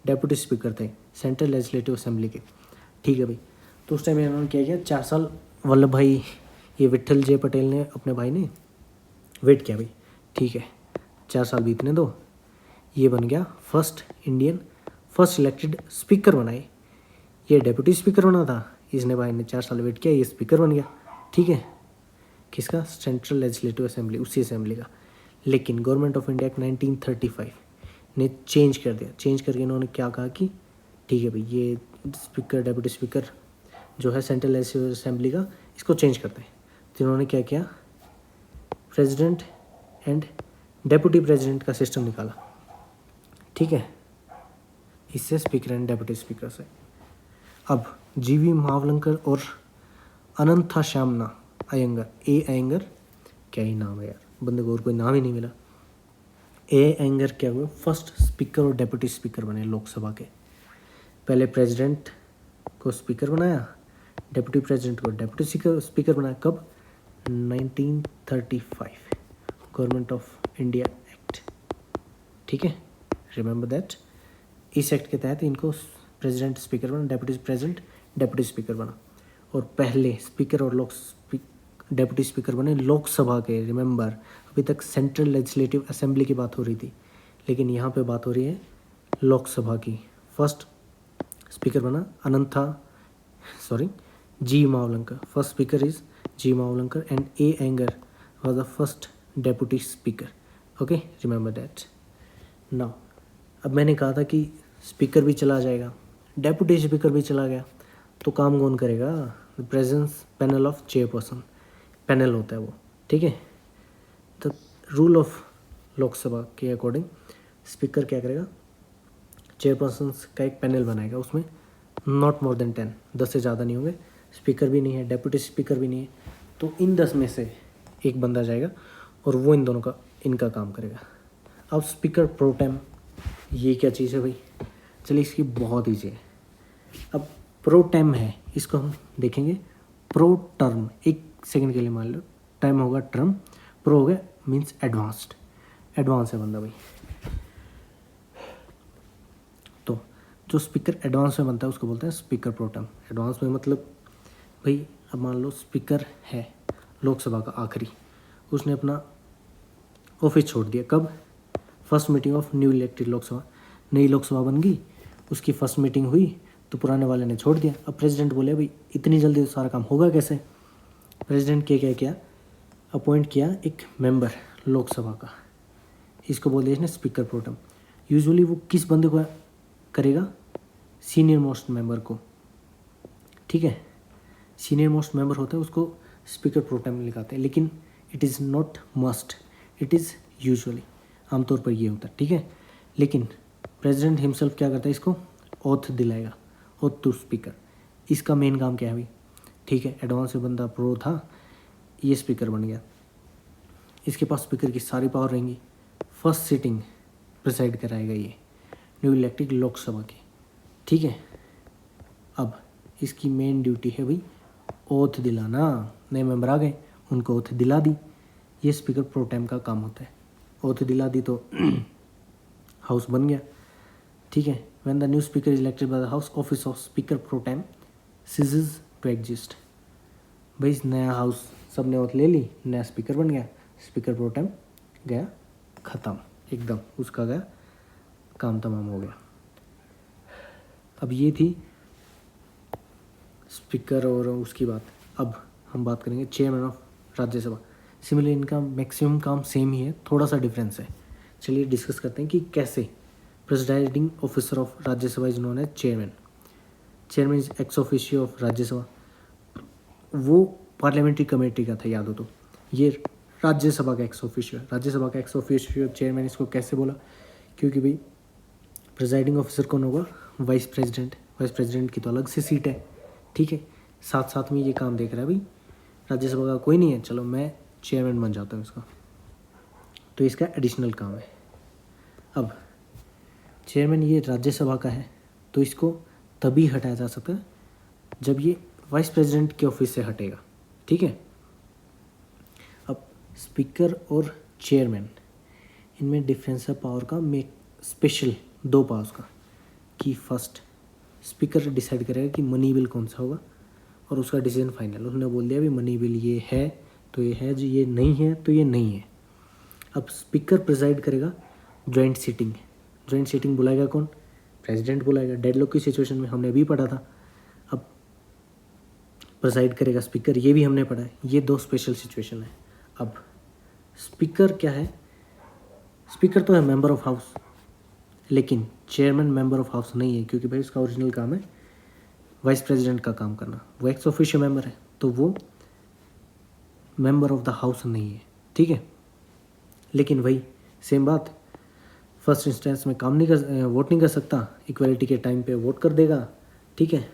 deputy speaker थे central legislative assembly के, ठीक है भाई। तो उस टाइम इन्होंने क्या किया, 4 साल वल्लभ भाई, ये विट्ठल जे पटेल ने अपने भाई ने वेट किया भाई, ठीक है 4 साल बीतने दो। ये बन गया first Indian, first elected speaker बनाए। ये डेप्यूटी स्पीकर बना था, इसने भाई ने 4 साल वेट किया, ये स्पीकर बन गया, ठीक है। किसका, सेंट्रल लेजिस्लेटिव असेंबली, उसी असेंबली का। लेकिन गवर्नमेंट ऑफ इंडिया 1935 ने चेंज कर दिया। चेंज करके इन्होंने क्या कहा कि ठीक है भाई, ये स्पीकर डेप्यूटी स्पीकर जो है सेंट्रल लेजिस्लेटिव असेंबली का, इसको चेंज करते हैं। तो इन्होंने क्या किया, प्रेसिडेंट एंड डेप्यूटी प्रेसिडेंट का सिस्टम निकाला, ठीक है, इससे स्पीकर एंड डेप्यूटी स्पीकर से। अब जीवी महावलंकर और अनंथा श्यामना अयंगर, ए अयंगर, क्या ही नाम है यार, बंदे को और कोई नाम ही नहीं मिला। ए एंगर क्या हुआ, फर्स्ट स्पीकर और डेप्यूटी स्पीकर बने लोकसभा के। पहले प्रेसिडेंट को स्पीकर बनाया, डेप्यूटी प्रेसिडेंट को डेप्यूटी स्पीकर बनाया। कब? 1935 गवर्नमेंट ऑफ इंडिया एक्ट, ठीक है, रिमेंबर दैट। इस एक्ट के तहत इनको प्रेसिडेंट स्पीकर बना, डेप्यूटी प्रेसिडेंट डेप्यूटी स्पीकर बना। और पहले स्पीकर और डेप्यूटी स्पीकर बने लोकसभा के। रिमेंबर, अभी तक सेंट्रल लेजिस्लेटिव असेंबली की बात हो रही थी, लेकिन यहाँ पे बात हो रही है लोकसभा की। फर्स्ट स्पीकर बना G Mavalankar. First speaker is G Mavalankar and A Ayyangar was the first deputy speaker. Okay, remember that. Now, अब मैंने कहा था कि स्पीकर भी चला जाएगा, डेप्यूटी स्पीकर भी चला गया, तो काम कौन करेगा? The presence panel of chairperson, panel होता है वो, ठीक है। द रूल ऑफ लोकसभा के अकॉर्डिंग स्पीकर क्या करेगा? चेयरपर्सन का एक पैनल बनाएगा, उसमें नॉट मोर देन 10 से ज़्यादा नहीं होंगे। स्पीकर भी नहीं है, डेप्यूटी स्पीकर भी नहीं है, तो इन 10 में से एक बंदा जाएगा और वो इन दोनों का इनका काम करेगा। अब स्पीकर प्रोटेम, ये क्या चीज़ है भाई? चलिए, इसकी बहुत ईजी है। अब प्रोटेम है, इसको हम देखेंगे प्रो टर्म। एक सेकंड के लिए मान लो, टाइम होगा टर्म, प्रो हो गया मीन्स एडवांस्ड, एडवांस है बंदा भाई। तो जो स्पीकर एडवांस में बनता है उसको बोलते हैं स्पीकर प्रोटेम। एडवांस में मतलब भाई, अब मान लो स्पीकर है लोकसभा का आखिरी, उसने अपना ऑफिस छोड़ दिया। कब? First meeting of new elected Lok Sabha, नई लोकसभा बन गई, उसकी फर्स्ट मीटिंग हुई तो पुराने वाले ने छोड़ दिया। अब प्रेसिडेंट बोले भाई इतनी जल्दी तो सारा काम होगा कैसे? प्रेसिडेंट क्या क्या किया, अपॉइंट किया एक मेंबर लोकसभा का, इसको बोल दिया इसने स्पीकर प्रोटेम। यूजुअली वो किस बंदे को करेगा? सीनियर मोस्ट मेंबर को, ठीक है, सीनियर मोस्ट मेंबर होता है उसको स्पीकर प्रोटेम लिखाते हैं, लेकिन it is not must, it is usually, आमतौर पर ये होता है, ठीक है। लेकिन प्रेसिडेंट हिमसेल्फ क्या करता है? इसको ओथ दिलाएगा, ओथ टू स्पीकर। इसका मेन काम क्या है भाई? ठीक है, एडवांस में बंदा प्रो था, ये स्पीकर बन गया, इसके पास स्पीकर की सारी पावर रहेंगी। फर्स्ट सिटिंग प्रिसाइड कराएगा ये न्यू इलेक्टेड लोकसभा की, ठीक है। अब इसकी मेन ड्यूटी है भाई ओथ दिलाना। नए मेंबर आ गए, उनको ओथ दिला दी, ये स्पीकर प्रोटेम का काम होता है। ओथ दिला दी तो हाउस बन गया, ठीक है। When the new speaker is elected by the house, office of speaker pro tem ceases to exist. भाई इस नया हाउस सब ने ओथ ले ली, नया स्पीकर बन गया, स्पीकर प्रोटेम गया ख़त्म, एकदम उसका गया काम, तमाम हो गया। अब ये थी स्पीकर और उसकी बात। अब हम बात करेंगे चेयरमैन ऑफ राज्यसभा। सिमिलरली इनका मैक्सिमम काम सेम ही है, थोड़ा सा डिफरेंस है। चलिए डिस्कस करते हैं कि कैसे। Presiding officer of Rajya Sabha is known as chairman. Chairman is ex officio of Rajya Sabha. वो पार्लियामेंट्री कमेटी का था, याद हो तो। ये राज्यसभा का एक्स ऑफिशियो है। राज्यसभा का एक्स ऑफिशियो चेयरमैन इसको कैसे बोला? क्योंकि भाई प्रेसिडाइडिंग ऑफिसर कौन होगा? Vice president. वाइस प्रेसिडेंट की तो अलग से सीट है, ठीक है। साथ साथ में ये काम देख रहा है भाई, राज्यसभा का कोई नहीं है, चलो मैं चेयरमैन बन जाता हूँ इसका, तो इसका एडिशनल काम है। अब चेयरमैन ये राज्यसभा का है, तो इसको तभी हटाया जा सकता है जब ये वाइस प्रेसिडेंट के ऑफिस से हटेगा, ठीक है। अब स्पीकर और चेयरमैन, इनमें डिफरेंस है पावर का, में स्पेशल 2 पावर्स का, कि फर्स्ट स्पीकर डिसाइड करेगा कि मनी बिल कौन सा होगा और उसका डिसीजन फाइनल। उसने बोल दिया भी मनी बिल ये है तो ये है, जो ये नहीं है तो ये नहीं है। अब स्पीकर प्रिसाइड करेगा जॉइंट सीटिंग। जॉइंट सीटिंग बुलाएगा कौन? प्रेसिडेंट बुलाएगा। डेडलॉक की सिचुएशन में हमने अभी पढ़ा था। अब प्रिसाइड करेगा स्पीकर, ये भी हमने पढ़ा है। ये 2 स्पेशल सिचुएशन है। अब स्पीकर क्या है? स्पीकर तो है मेंबर ऑफ हाउस, लेकिन चेयरमैन मेंबर ऑफ हाउस नहीं है, क्योंकि भाई उसका ओरिजिनल काम है वाइस प्रेसिडेंट का काम करना। वो एक्स ऑफिशियो मेंबर है, तो वो मेंबर ऑफ द हाउस नहीं है, ठीक है। लेकिन वही सेम बात, फर्स्ट इंस्टेंस में काम नहीं कर, वोट नहीं कर सकता, इक्वलिटी के टाइम पे वोट कर देगा, ठीक है।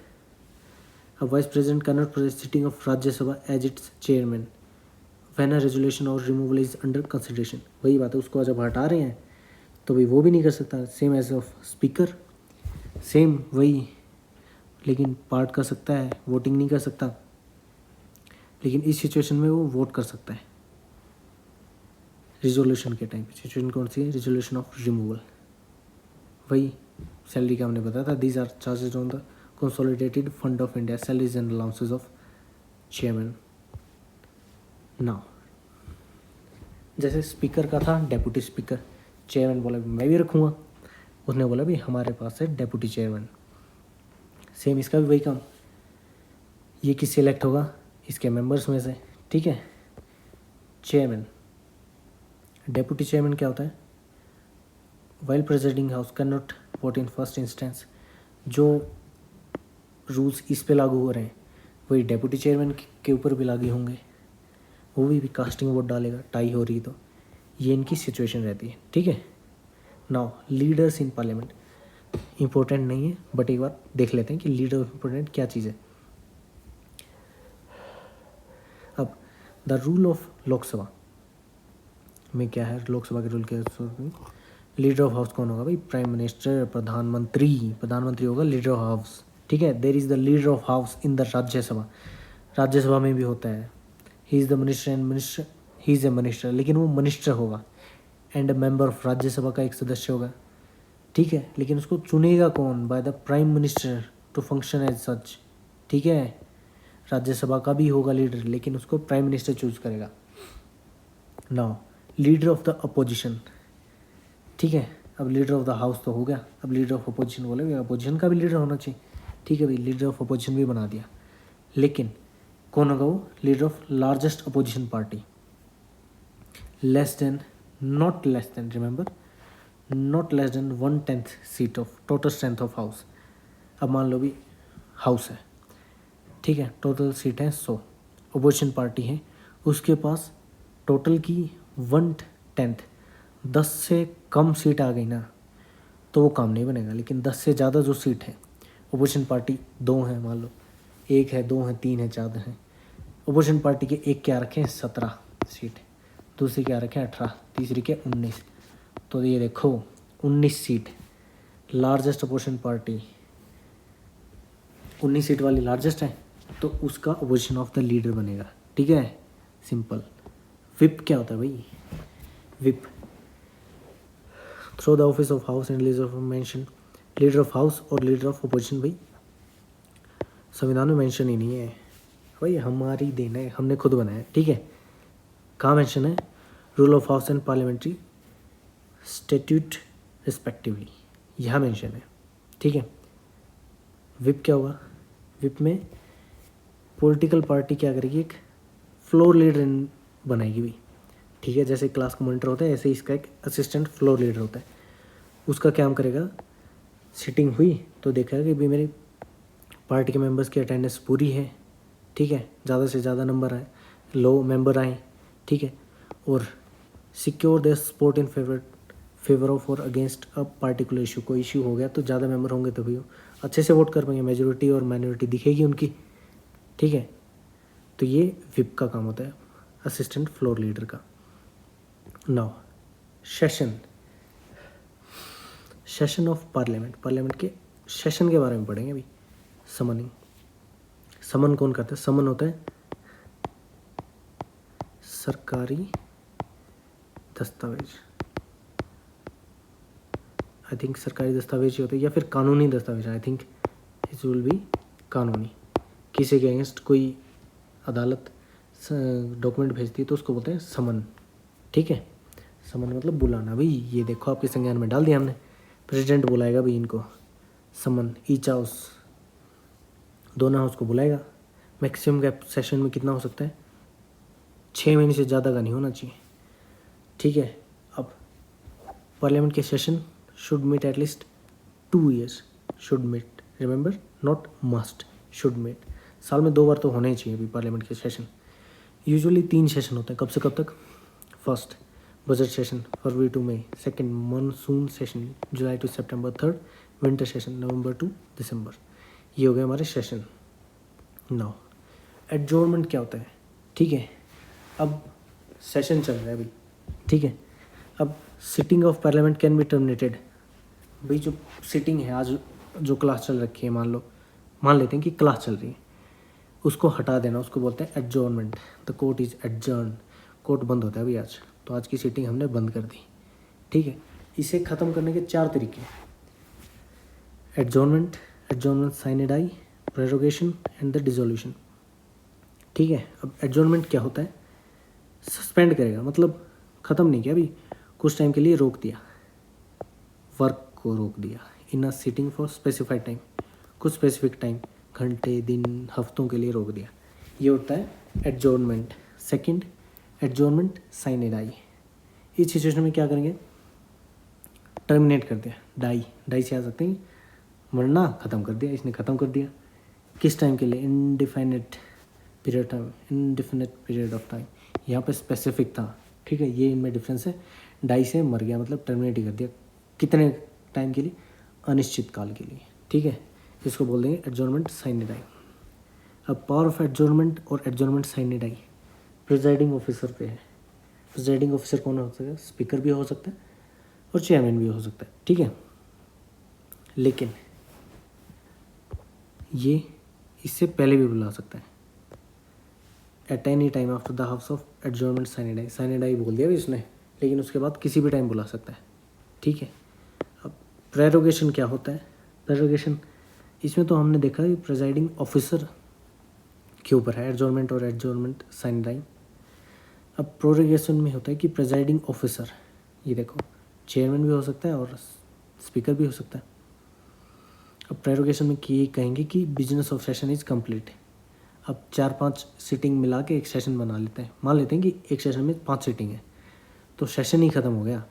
अब vice president cannot preside sitting of Rajya Sabha as its chairman when a resolution और रिमूवल इज अंडर कंसिडरेशन। वही बात है, उसको जब हटा रहे हैं तो भाई वो भी नहीं कर सकता। Same as of speaker, same वही, लेकिन पार्ट कर सकता है, वोटिंग नहीं कर सकता। लेकिन इस सिचुएशन में वो वोट कर सकता है रिजोल्यूशन के टाइम पे। सिचुएशन कौन सी है? Resolution of removal. वही सैलरी का हमने बताया था, these are charges on the consolidated fund of India, salaries and allowances of chairman. Now जैसे स्पीकर का था डेप्यूटी स्पीकर, चेयरमैन बोला मैं भी रखूँगा, उसने बोला भी हमारे पास है डेप्यूटी चेयरमैन। सेम इसका भी वही काम, ये किस सिलेक्ट होगा? इसके मेंबर्स में से, ठीक है। चेयरमैन, डेप्यूटी चेयरमैन क्या होता है? While presiding house can not vote in first instance. जो रूल्स इस पे लागू हो रहे हैं वही डेप्यूटी चेयरमैन के ऊपर भी लागू होंगे, वो भी कास्टिंग वोट डालेगा, टाई हो रही तो। ये इनकी सिचुएशन रहती है, ठीक है। Now leaders in parliament, important नहीं है बट एक बार देख लेते हैं कि लीडर ऑफ इम्पोर्टेंट क्या चीज़ है। अब द रूल ऑफ लोकसभा में क्या है? लोकसभा के रूल के लीडर ऑफ हाउस कौन होगा भाई? प्राइम मिनिस्टर, प्रधानमंत्री होगा लीडर ऑफ हाउस, ठीक है। There is the leader of house in the Rajya Sabha, Rajya Sabha में भी होता है। He is the minister and minister, he is a minister, लेकिन वो मिनिस्टर होगा एंड मेंबर ऑफ राज्यसभा का एक सदस्य होगा, ठीक है। लेकिन उसको चुनेगा कौन? By the prime minister to function as such, ठीक है। राज्यसभा का भी होगा लीडर, लेकिन उसको प्राइम मिनिस्टर चूज करेगा। Now leader of the opposition, ठीक है। अब लीडर ऑफ द हाउस तो हो गया, अब लीडर ऑफ अपोजिशन बोले, अपोजिशन का भी लीडर होना चाहिए, ठीक है भाई। लीडर ऑफ अपोजिशन भी बना दिया, लेकिन कौन होगा वो? Leader of largest opposition party, less than, not less than, remember, not less than 1/10 seat of total strength of house. अब मान लो भी हाउस है, ठीक है, टोटल सीट है 100, अपोजिशन पार्टी है, उसके पास टोटल की 1/10, 10 से कम सीट आ गई ना तो वो काम नहीं बनेगा। लेकिन 10 से ज़्यादा जो सीट है, अपोजिशन पार्टी 2 हैं, मान लो 1 है, 2 है, 3 है, 4 हैं, अपोजिशन पार्टी के एक क्या रखें? 17 सीट, दूसरी क्या रखें? 18, तीसरी के 19, तो ये देखो 19 seat, largest opposition party 19 seat वाली लार्जेस्ट है, तो उसका अपोजिशन ऑफ द लीडर बनेगा, ठीक है, सिंपल। विप क्या होता है भाई? Whip, through the office of house and leader of mention, leader of house और लीडर ऑफ अपोजिशन भाई संविधान में मेंशन ही नहीं है भाई, हमारी देन है, हमने खुद बनाया, ठीक है। कहाँ मेंशन है? Rule of house and parliamentary statute respectively, यहाँ मेंशन है, ठीक है। विप क्या होगा? विप में पॉलिटिकल पार्टी क्या करेगी? एक फ्लोर लीडर बनाएगी भी, ठीक है। जैसे क्लास का मॉनिटर होता है, ऐसे इसका एक असिस्टेंट फ्लोर लीडर होता है। उसका काम करेगा, सिटिंग हुई तो देखेगा कि भाई मेरी पार्टी के मेंबर्स की अटेंडेंस पूरी है, ठीक है, ज़्यादा से ज़्यादा नंबर आए, लो मेंबर आए, ठीक है। और secure the support in favour of और अगेंस्ट अ पार्टिकुलर इशू, कोई इशू हो गया तो ज़्यादा मेंबर होंगे तो भी अच्छे से वोट कर पाएंगे, मेजोरिटी और माइनॉरिटी दिखेगी उनकी, ठीक है। तो ये विप का काम होता है, असिस्टेंट फ्लोर लीडर का। नाउ सेशन ऑफ पार्लियामेंट के सेशन के बारे में पढ़ेंगे अभी। समनिंग, समन कौन करता है? समन होता है सरकारी दस्तावेज, आई थिंक सरकारी दस्तावेज ही होते हैं, या फिर कानूनी दस्तावेज, I think it will be कानूनी। किसी के अगेंस्ट कोई अदालत डॉक्यूमेंट भेजती है तो उसको बोलते हैं समन, ठीक है। समन मतलब बुलाना, भाई ये देखो आपके संज्ञान में डाल दिया हमने, प्रेसिडेंट बुलाएगा भाई इनको, समन। ईच हाउस, दोनों हाउस को बुलाएगा। मैक्सिमम का सेशन में कितना हो सकता है? 6 महीने से ज़्यादा का नहीं होना चाहिए, ठीक है। अब पार्लियामेंट के session should meet at least 2 years, should meet, remember, not must, should meet. साल में 2 बार तो होने ही चाहिए अभी पार्लियामेंट के सेशन। यूजुअली 3 सेशन होते हैं, कब से कब तक? First budget session February to May, second monsoon session July to September, third winter session November to December. ये हो गए हमारे सेशन। नाउ एडजोर्नमेंट क्या होता है? ठीक है, अब सेशन चल रहा है अभी, ठीक है। अब sitting of parliament can be terminated. भाई जो सिटिंग है आज जो क्लास चल रखी है, मान लेते हैं कि क्लास चल रही है, उसको हटा देना, उसको बोलते हैं adjournment. The court is adjourn, court बंद होता है अभी आज, तो आज की सिटिंग हमने बंद कर दी। ठीक है, इसे ख़त्म करने के 4 तरीके हैं, adjournment sine die, prorogation and the dissolution. ठीक है, अब एडजॉर्नमेंट क्या होता है, सस्पेंड करेगा, मतलब ख़त्म नहीं किया, अभी कुछ टाइम के लिए रोक दिया, वर्क को रोक दिया, in a sitting for specified time, कुछ स्पेसिफिक टाइम, घंटे दिन हफ्तों के लिए रोक दिया, ये होता है adjournment. Second, adjournment sine die, इस सिचुएशन में क्या करेंगे, टर्मिनेट कर दिया, डाई से आ सकते हैं, मरना ख़त्म कर दिया, इसने ख़त्म कर दिया, किस टाइम के लिए, इनडिफिनिट पीरियड ऑफ टाइम, यहाँ पे स्पेसिफिक था। ठीक है, ये इनमें डिफरेंस है, डाई से मर गया मतलब टर्मिनेट ही कर दिया, कितने टाइम के लिए, अनिश्चित काल के लिए। ठीक है, इसको बोल देंगे एडजॉर्नमेंट साइन डाई। अब पावर ऑफ एडजॉर्नमेंट और adjournment sine die presiding officer पे है। प्रिजाइडिंग ऑफिसर कौन हो सकता है, स्पीकर भी हो सकता है और चेयरमैन भी हो सकता है। ठीक है, लेकिन ये इससे पहले भी बुला सकता है, at any time after the house of adjournment sine die बोल दिया भी इसने, लेकिन उसके बाद किसी भी टाइम बुला सकता है। ठीक है, अब प्रेरोगेशन क्या होता है, प्रेरोगेशन इसमें तो हमने देखा कि प्रिजाइडिंग ऑफिसर के ऊपर है एडजॉर्नमेंट और एडजॉर्नमेंट साइन डाई। अब प्रोरोगेशन में होता है कि प्रिजाइडिंग ऑफिसर, ये देखो चेयरमैन भी हो सकता है और स्पीकर भी हो सकता है। अब प्रेरोगेशन में कि कहेंगे कि business of session is complete. अब 4-5 सिटिंग मिला के एक सेशन बना लेते हैं, मान लेते हैं कि एक सेशन में 5 सिटिंग है, तो सेशन ही ख़त्म हो गया,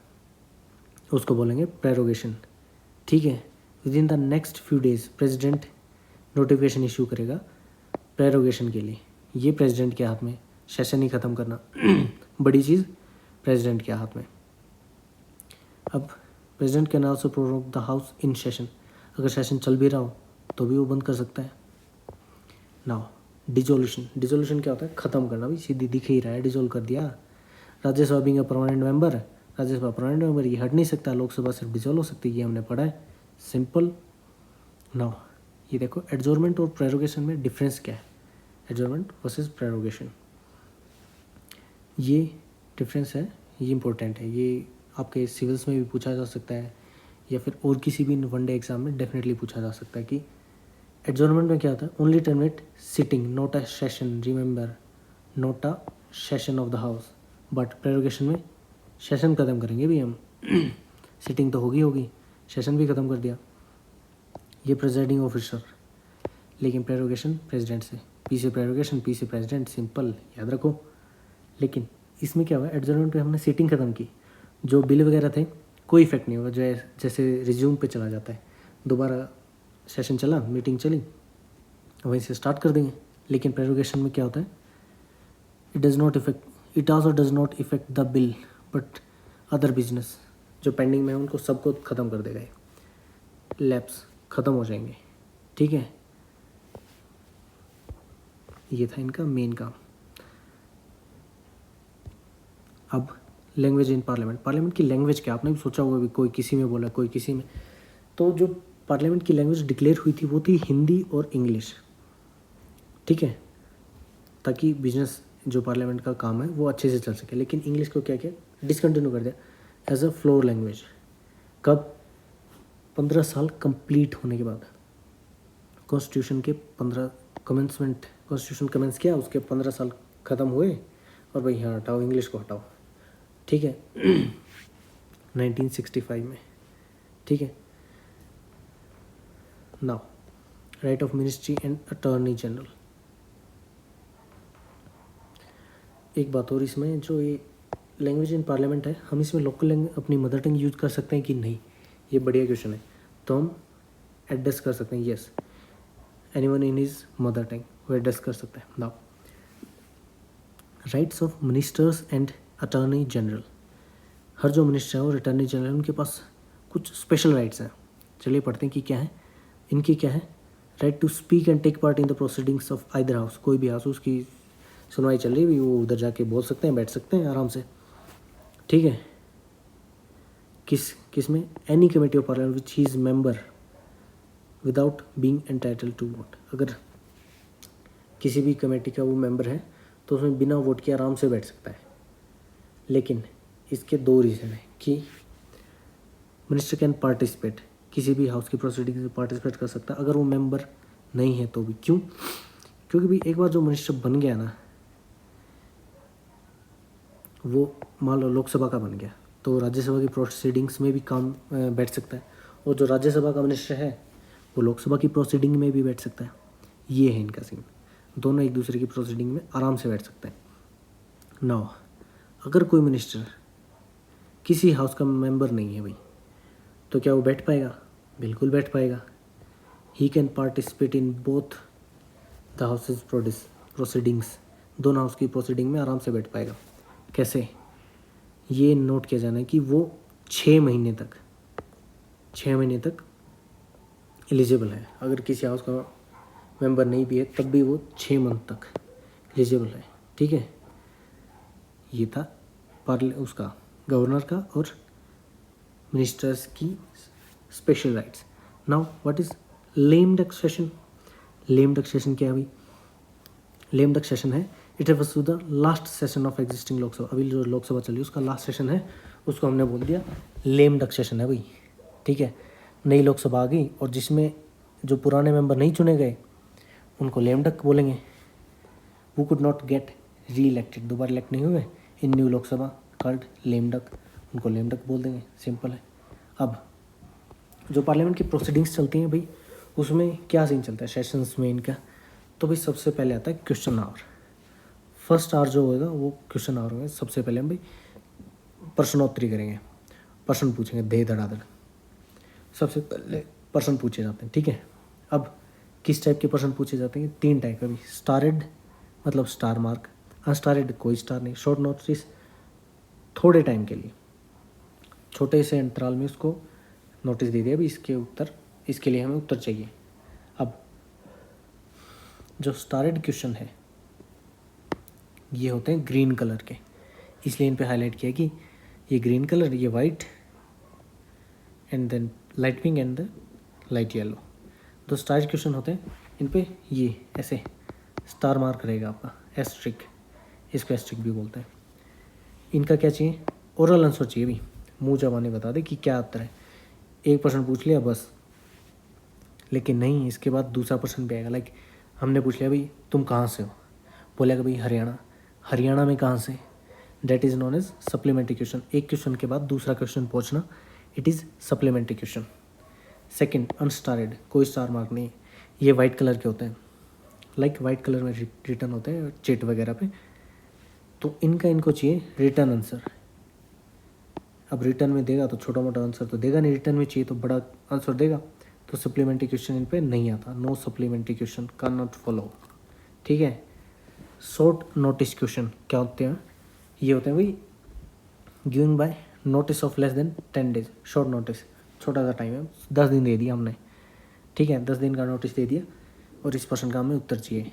उसको बोलेंगे प्रेरोगेशन। ठीक है, with in the next few days president notification issue करेगा प्रेरोगेशन के लिए, ये प्रेसिडेंट के हाथ में, सेशन ही ख़त्म करना बड़ी चीज़ प्रेसिडेंट के हाथ में। अब president can also prorogue the house in session, अगर सेशन चल भी रहा हो तो भी वो बंद कर सकता है। नाउ डिसोल्यूशन क्या होता है, ख़त्म करना, भी सीधी दिख ही रहा है, डिसोल्व कर दिया। Rajya Sabha being a permanent member, Rajya Sabha permanent member, ये हट नहीं सकता, लोकसभा सिर्फ डिसोल्व हो सकती है, ये हमने पढ़ा है, सिंपल। नाउ ये देखो एडजॉर्नमेंट और प्रेरोगेशन में डिफरेंस क्या है, एडजॉर्नमेंट वर्सेस प्रेरोगेशन, ये डिफरेंस है, ये इंपॉर्टेंट है, ये आपके सिविल्स में भी पूछा जा सकता है या फिर और किसी भी वनडे एग्जाम में डेफिनेटली पूछा जा सकता है कि एडजॉर्नमेंट में क्या होता है, only terminate sitting not a session, remember not a session of the house, but prorogation में सेशन ख़त्म करेंगे भी हम सिटिंग तो होगी, सेशन भी ख़त्म कर दिया, ये प्रेसिडिंग ऑफिसर, लेकिन प्रेरोगेशन प्रेसिडेंट से, पी से प्रेरोगेशन, पी से प्रेसिडेंट, सिंपल याद रखो। लेकिन इसमें क्या हुआ, एडजॉर्नमेंट पे हमने सिटिंग ख़त्म की, जो बिल वगैरह थे कोई इफेक्ट नहीं होगा, जो जैसे रिज्यूम पे चला जाता है, दोबारा सेशन चला, मीटिंग चली, वहीं से स्टार्ट कर देंगे। लेकिन प्रेरोगेशन में क्या होता है, it also does not effect the bill but other business, जो पेंडिंग में है उनको सबको ख़त्म कर देगा, लैप्स ख़त्म हो जाएंगे। ठीक है, ये था इनका मेन काम। अब लैंग्वेज इन पार्लियामेंट की लैंग्वेज क्या, आपने भी सोचा होगा, भी कोई किसी में बोला कोई किसी में, तो जो पार्लियामेंट की लैंग्वेज डिक्लेयर हुई थी वो थी हिंदी और इंग्लिश। ठीक है, ताकि बिजनेस जो पार्लियामेंट का काम है वो अच्छे से चल सके। लेकिन इंग्लिश को क्या किया, डिसकंटिन्यू कर दिया एज अ फ्लोर लैंग्वेज। कब, 15 साल कंप्लीट होने के बाद, कॉन्स्टिट्यूशन के 15 कमेंसमेंट, कॉन्स्टिट्यूशन कमेंस किया, उसके 15 साल ख़त्म हुए और भाई यहाँ हटाओ, इंग्लिश को हटाओ। ठीक है 1965 में। ठीक है, now right of ministry and attorney general. एक बात और, इसमें जो ये लैंग्वेज इन पार्लियामेंट है, हम इसमें लोकल लैंग्वेज अपनी मदर टंग यूज कर सकते हैं कि नहीं, ये बढ़िया क्वेश्चन है। तो हम एडजस्ट कर सकते हैं, yes anyone in his mother tongue वो एडजस्ट कर सकते हैं। Now rights of ministers and attorney general, हर जो मिनिस्टर है और अटॉर्नी जनरल उनके पास कुछ स्पेशल राइट्स हैं। चलिए पढ़ते हैं कि क्या है इनकी। क्या है, right to speak and take part in the proceedings of either house, कोई भी हाउस उसकी सुनवाई चल रही है, वो उधर जाके बोल सकते हैं, बैठ सकते हैं आराम से। ठीक है, किस में, any committee of parliament which he is member without being entitled to vote. अगर किसी भी कमेटी का वो मेंबर है तो उसमें बिना वोट के आराम से बैठ सकता है। लेकिन इसके दो रीज़न है कि मिनिस्टर कैन पार्टिसिपेट, किसी भी हाउस की प्रोसीडिंग में पार्टिसिपेट कर सकता है अगर वो मेंबर नहीं है तो भी। क्यों? क्योंकि भी एक बार जो मिनिस्टर बन गया ना, वो मान लो लोकसभा का बन गया तो राज्यसभा की प्रोसीडिंग्स में भी काम बैठ सकता है, और जो राज्यसभा का मिनिस्टर है वो लोकसभा की प्रोसीडिंग में भी बैठ सकता है। ये है इनका सीन, दोनों एक दूसरे की प्रोसीडिंग में आराम से बैठ सकते हैं। नाउ अगर कोई मिनिस्टर किसी हाउस का मेंबर नहीं है भाई, तो क्या वो बैठ पाएगा? बिल्कुल बैठ पाएगा। He can participate in both the houses proceedings, दोनों हाउस की प्रोसीडिंग में आराम से बैठ पाएगा। कैसे? ये नोट किया जाना है कि वो 6 महीने तक एलिजिबल है। अगर किसी हाउस का मेंबर नहीं भी है तब भी वो 6 मंथ तक एलिजिबल है। ठीक है, ये था उसका गवर्नर का और मिनिस्टर्स की special rights. Now what is lame duck session? Lame duck session क्या है भाई? लेम डक सेशन है, it refers to the last session of existing Lok Sabha. अभी जो लोकसभा चल रही है उसका लास्ट सेशन है, उसको हमने बोल दिया लेम डक सेशन है भाई। ठीक है, नई लोकसभा आ गई और जिसमें जो पुराने मेंबर नहीं चुने गए उनको लेम डक बोलेंगे। वो could not get re elected, दोबारा इलेक्ट नहीं हुए in new Lok Sabha called lame duck, उनको लेम डक बोल देंगे। सिंपल है। अब जो पार्लियामेंट की प्रोसीडिंग्स चलती हैं भाई, उसमें क्या सीन चलता है सेशंस में इनका? तो भाई सबसे पहले आता है क्वेश्चन आवर। फर्स्ट आवर जो होगा वो क्वेश्चन आवर होगा। सबसे पहले हम भाई प्रश्नोत्तरी करेंगे, प्रश्न पूछेंगे दे धड़ाधड़। सबसे पहले प्रश्न पूछे जाते हैं। ठीक है, अब किस टाइप के प्रश्न पूछे जाते हैं? 3 टाइप का भी। स्टारेड मतलब स्टार मार्क, अनस्टारेड कोई स्टार नहीं, शॉर्ट नोटिस थोड़े टाइम के लिए, छोटे से अंतराल में उसको नोटिस दे दिया अभी इसके लिए हमें उत्तर चाहिए। अब जो स्टारेड क्वेश्चन है ये होते हैं ग्रीन कलर के, इसलिए इन पे हाईलाइट किया कि ये ग्रीन कलर, ये white and then light pink and the light yellow. तो स्टारेड क्वेश्चन होते हैं इन पे ये ऐसे स्टार मार्क रहेगा आपका, एस्ट्रिक, इसको एस्ट्रिक भी बोलते हैं। इनका क्या चाहिए? ओरल आंसर चाहिए भी, मुँह जबानी बता दे कि क्या उत्तर है। एक प्रश्न पूछ लिया बस, लेकिन नहीं, इसके बाद दूसरा प्रश्न भी आएगा। लाइक हमने पूछ लिया भाई तुम कहाँ से हो, बोलेगा भाई हरियाणा में कहाँ से? That is known as supplementary question. एक क्वेश्चन के बाद दूसरा क्वेश्चन पूछना, it is supplementary question. Second, unstarred, कोई स्टार मार्क नहीं, ये वाइट कलर के होते हैं, लाइक वाइट कलर में रिटर्न होते हैं चेट वगैरह पे, तो इनको चाहिए रिटर्न आंसर। अब रिटर्न में देगा तो छोटा मोटा आंसर तो देगा नहीं, रिटर्न में चाहिए तो बड़ा आंसर देगा। तो सप्लीमेंट्री क्वेश्चन इन पे नहीं आता, no supplementary question can not follow. ठीक है, शॉर्ट नोटिस क्वेश्चन क्या होते हैं? ये होते हैं भाई given by notice of less than 10 days। Short notice, छोटा सा टाइम है, 10 दिन दे दिया हमने। ठीक है, 10 दिन का नोटिस दे दिया और इस प्रश्न का हमें उत्तर चाहिए,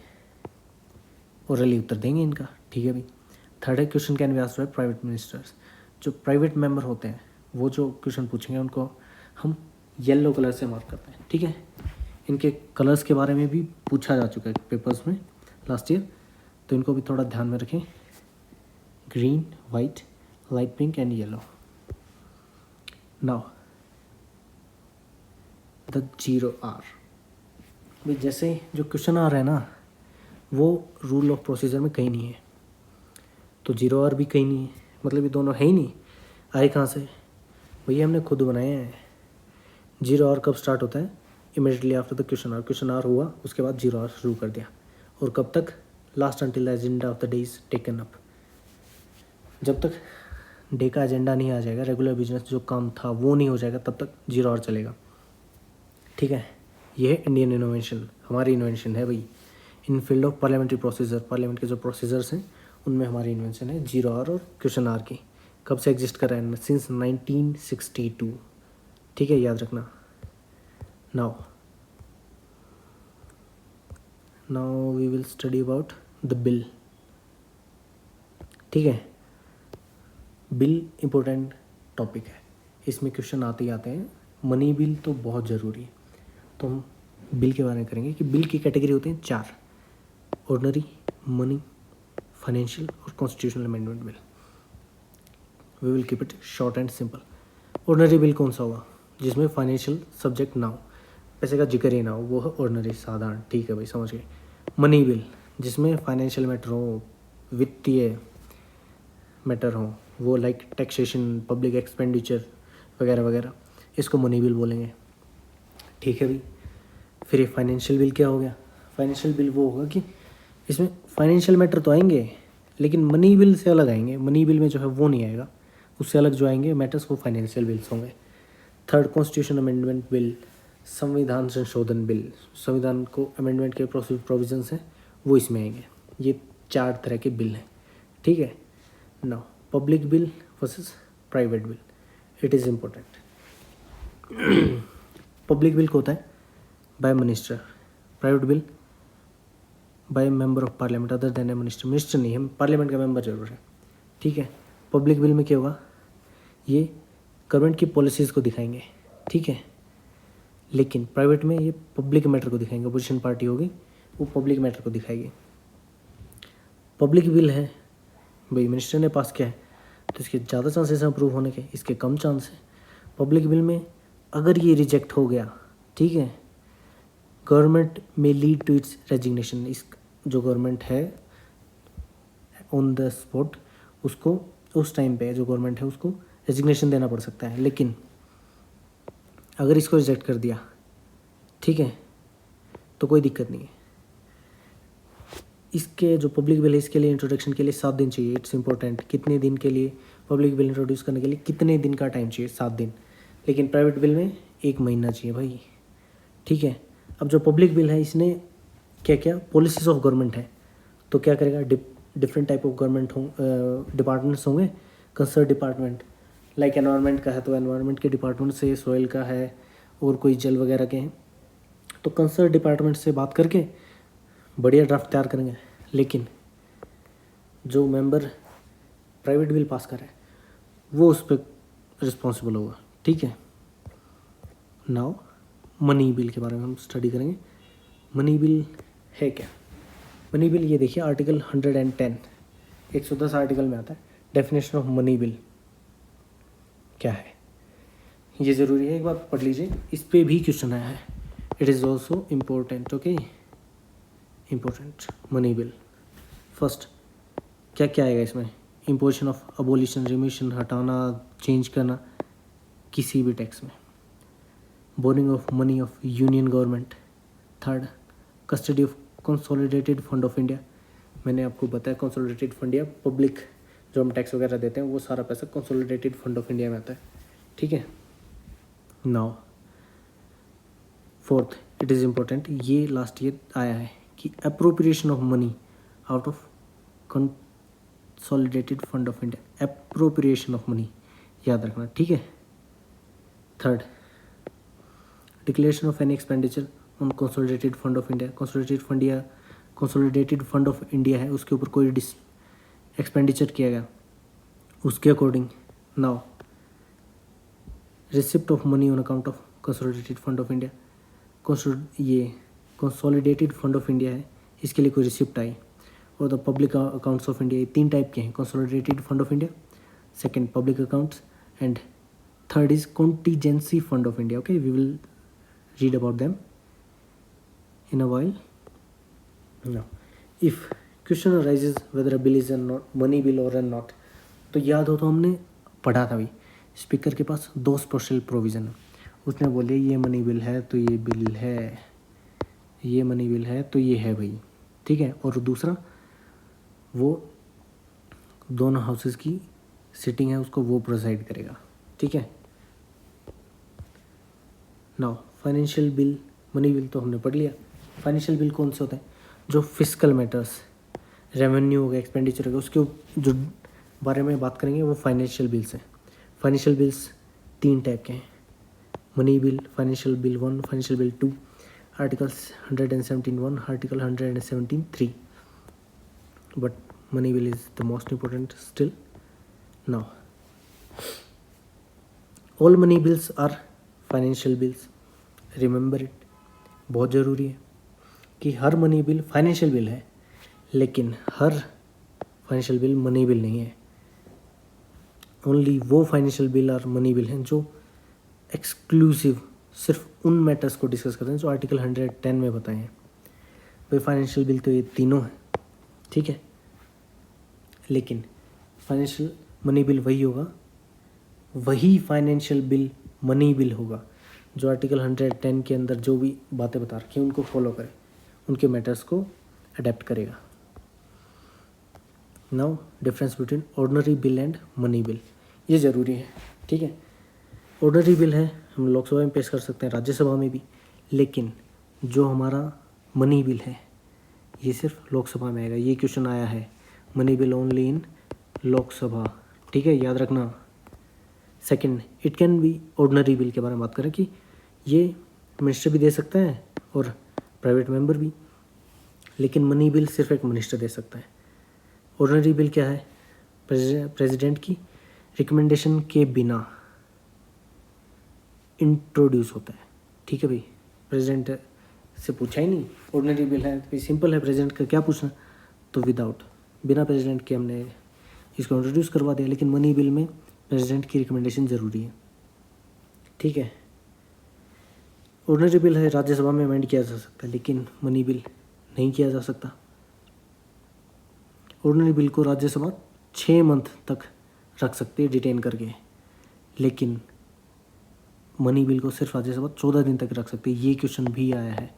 ओरली उत्तर देंगे इनका। ठीक है भाई। थर्ड है question can be asked by private ministers. जो प्राइवेट मेंबर होते हैं वो जो क्वेश्चन पूछेंगे उनको हम येलो कलर से मार्क करते हैं। ठीक है, इनके कलर्स के बारे में भी पूछा जा चुका है पेपर्स में लास्ट ईयर, तो इनको भी थोड़ा ध्यान में रखें। Green, white, light pink and yellow. Now the 0R। भाई जैसे जो क्वेश्चन आ रहा है ना वो रूल ऑफ प्रोसीजर में कहीं नहीं है, तो 0R भी कहीं नहीं है, मतलब ये दोनों है ही नहीं। आए कहाँ से? भैया हमने खुद बनाए हैं। 0R कब स्टार्ट होता है? Immediately after the question hour. Question hour हुआ उसके बाद 0R शुरू कर दिया, और कब तक? Last until the agenda of the day is taken up. जब तक डे का एजेंडा नहीं आ जाएगा, रेगुलर बिजनेस जो काम था वो नहीं हो जाएगा, तब तक 0R चलेगा। ठीक है, ये है इंडियन इनोवेशन, हमारी इन्वेंशन है भाई in field of parliamentary procedure. Parliament के जो प्रोसीजर्स हैं उनमें हमारी इन्वेंशन है 0R और क्वेश्चन आर की। कब से एग्जिस्ट कर रहा है? सिंस 1962। ठीक है, याद रखना। Now we will study about the bill. ठीक है, बिल इम्पोर्टेंट टॉपिक है, इसमें क्वेश्चन आते ही आते हैं। मनी बिल तो बहुत ज़रूरी है, तो हम बिल के बारे में करेंगे कि बिल की कैटेगरी होते हैं 4, ऑर्डिनरी, मनी, फाइनेंशियल और constitutional amendment bill. We will keep it short and simple. Ordinary bill कौन सा होगा? जिसमें फाइनेंशियल सब्जेक्ट ना हो, पैसे का जिक्र ही ना हो, वो है ऑर्डिनरी, साधारण। ठीक है भाई, समझ गए। मनी बिल जिसमें फाइनेंशियल मैटर हो, वित्तीय मैटर हो, वो लाइक टैक्सेशन, पब्लिक एक्सपेंडिचर वगैरह वगैरह, इसको मनी बिल बोलेंगे। ठीक है भाई। फिर ये फाइनेंशियल बिल क्या हो गया? फाइनेंशियल बिल वो होगा कि इसमें फाइनेंशियल मैटर तो आएंगे लेकिन मनी बिल से अलग आएंगे। मनी बिल में जो है वो नहीं आएगा, उससे अलग जो आएंगे मैटर्स वो फाइनेंशियल बिल्स होंगे। थर्ड, कॉन्स्टिट्यूशन अमेंडमेंट बिल, संविधान संशोधन बिल, संविधान को अमेंडमेंट के प्रोविजंस हैं वो इसमें आएंगे। ये 4 तरह के बिल हैं। ठीक है। Now public bill versus private bill, it is important. Public bill को होता है by minister, private bill by member of parliament other than a minister. Minister नहीं है, पार्लियामेंट का मेंबर जरूर है। ठीक है। पब्लिक बिल में क्या होगा? ये गवर्नमेंट की पॉलिसीज़ को दिखाएंगे। ठीक है। लेकिन प्राइवेट में ये पब्लिक मैटर को दिखाएंगे। अपोजिशन पार्टी होगी वो पब्लिक मैटर को दिखाएगी। पब्लिक बिल है भाई, मिनिस्टर ने पास किया है तो इसके ज़्यादा चांसेस हैं अप्रूव होने के, इसके कम चांस हैं। पब्लिक बिल में अगर ये रिजेक्ट हो गया, ठीक है, गवर्नमेंट में लीड टू इट्स रेजिग्नेशन। इस जो गवर्नमेंट है ऑन द स्पॉट, उसको उस टाइम पे जो गवर्नमेंट है उसको रेजिग्नेशन देना पड़ सकता है। लेकिन अगर इसको रिजेक्ट कर दिया, ठीक है, तो कोई दिक्कत नहीं है। इसके जो पब्लिक बिल है इसके लिए इंट्रोडक्शन के लिए 7 दिन चाहिए। It's important. कितने दिन के लिए पब्लिक बिल इंट्रोड्यूस करने के लिए कितने दिन का टाइम चाहिए? 7 दिन। लेकिन प्राइवेट बिल में 1 महीना चाहिए भाई। ठीक है। अब जो पब्लिक बिल है इसने क्या क्या पॉलिसीज ऑफ गवर्नमेंट है, तो क्या करेगा? Different type of government departments होंगे। कंसर्न डिपार्टमेंट लाइक एनवायरनमेंट का है तो एनवायरनमेंट के डिपार्टमेंट से, सॉइल का है और कोई जल वगैरह के हैं तो कंसर्न डिपार्टमेंट से बात करके बढ़िया ड्राफ्ट तैयार करेंगे। लेकिन जो मेंबर प्राइवेट बिल पास करे वो उस पर रिस्पॉन्सिबल होगा। ठीक है। नाउ मनी बिल के बारे में हम स्टडी करेंगे। मनी बिल है क्या? मनी बिल ये देखिए आर्टिकल 110, 110 आर्टिकल में आता है डेफिनेशन ऑफ मनी बिल क्या है। ये ज़रूरी है, एक बार पढ़ लीजिए, इस पे भी क्वेश्चन आया है। It is also important. Okay, important. Money bill first क्या क्या आएगा इसमें? इम्पोजिशन ऑफ अबोलिशन, रिमिशन, हटाना, चेंज करना किसी भी टैक्स में। Borrowing of money of union government. Third, custody of consolidated fund of India. मैंने आपको बताया कंसोलिडेटेड फंड या पब्लिक जो हम टैक्स वगैरह देते हैं वो सारा पैसा कंसोलिडेटेड फंड ऑफ इंडिया में आता है। ठीक है। Now fourth, it is important, ये लास्ट ईयर आया है कि appropriation of money out of consolidated fund of India. Appropriation of money याद रखना। ठीक है। Third, declaration of any expenditure on consolidated fund of India. Consolidated fund of India है, उसके ऊपर कोई एक्सपेंडिचर किया गया उसके according. Now receipt of money on account of consolidated fund of India. ये कंसोलिडेटेड फंड ऑफ इंडिया है, इसके लिए कोई रिसिप्ट आई। और the public accounts of India, ये 3 टाइप के हैं, consolidated fund of India, second public accounts, and third is contingency fund of India. Okay, we will read about them in a while. Now, if question arises whether a bill is a not money bill or a not, तो याद हो तो हमने पढ़ा था भाई, speaker के पास 2 special provision है। उसने बोले ये मनी बिल है तो ये बिल है, ये मनी बिल है तो ये है भाई। ठीक है। और दूसरा वो दोनों हाउसेस की सिटिंग है उसको वो प्रोसाइड करेगा। ठीक है। Now financial bill, money bill तो हमने पढ़ लिया। फाइनेंशियल बिल कौन से होते हैं? जो फिस्कल मैटर्स, रेवेन्यू हो गया, एक्सपेंडिचर हो गया, उसके जो बारे में बात करेंगे वो फाइनेंशियल बिल्स हैं। फाइनेंशियल बिल्स 3 टाइप के हैं, money bill, financial bill 1, financial bill 2, articles 117(1), article 117(3). But money bill is the most important still. Now all money bills are financial bills, remember it, बहुत ज़रूरी है कि हर मनी बिल फाइनेंशियल बिल है, लेकिन हर फाइनेंशियल बिल मनी बिल नहीं है। ओनली वो फाइनेंशियल बिल और मनी बिल हैं जो एक्सक्लूसिव सिर्फ उन मैटर्स को डिस्कस करते हैं जो आर्टिकल 110 में बताए हैं। भाई फाइनेंशियल बिल तो ये तीनों हैं, ठीक है, लेकिन फाइनेंशियल मनी बिल वही होगा, वही फाइनेंशियल बिल मनी बिल होगा जो आर्टिकल 110 के अंदर जो भी बातें बता रखी हैं उनको फॉलो करे, उनके मैटर्स को अडेप्ट करेगा। Now difference between ordinary bill and money bill, ये ज़रूरी है, ठीक है। ऑर्डिनरी बिल है, हम लोकसभा में पेश कर सकते हैं, राज्यसभा में भी, लेकिन जो हमारा मनी बिल है ये सिर्फ लोकसभा में आएगा। ये क्वेश्चन आया है, money bill only in Lok Sabha, ठीक है, याद रखना। Second, it can be, ordinary bill के बारे में बात करें कि ये मिनिस्टर भी दे सकता है और प्राइवेट मेंबर भी, लेकिन मनी बिल सिर्फ एक मिनिस्टर दे सकता है। ऑर्डिनरी बिल क्या है, प्रेसिडेंट की रिकमेंडेशन के बिना इंट्रोड्यूस होता है, ठीक है भाई। प्रेसिडेंट से पूछा ही नहीं, ऑर्डिनरी बिल है तो सिंपल है, प्रेसिडेंट का क्या पूछना, तो विदाउट, बिना प्रेसिडेंट के हमने इसको इंट्रोड्यूस करवा दिया। लेकिन मनी बिल में प्रेसिडेंट की रिकमेंडेशन ज़रूरी है, ठीक है। ऑर्डिनरी बिल है, राज्यसभा में अमेंड किया जा सकता है, लेकिन मनी बिल नहीं किया जा सकता। ऑर्डिनरी बिल को राज्यसभा 6 मंथ तक रख सकती है डिटेन करके, लेकिन मनी बिल को सिर्फ राज्यसभा 14 दिन तक रख सकती है। ये क्वेश्चन भी आया है,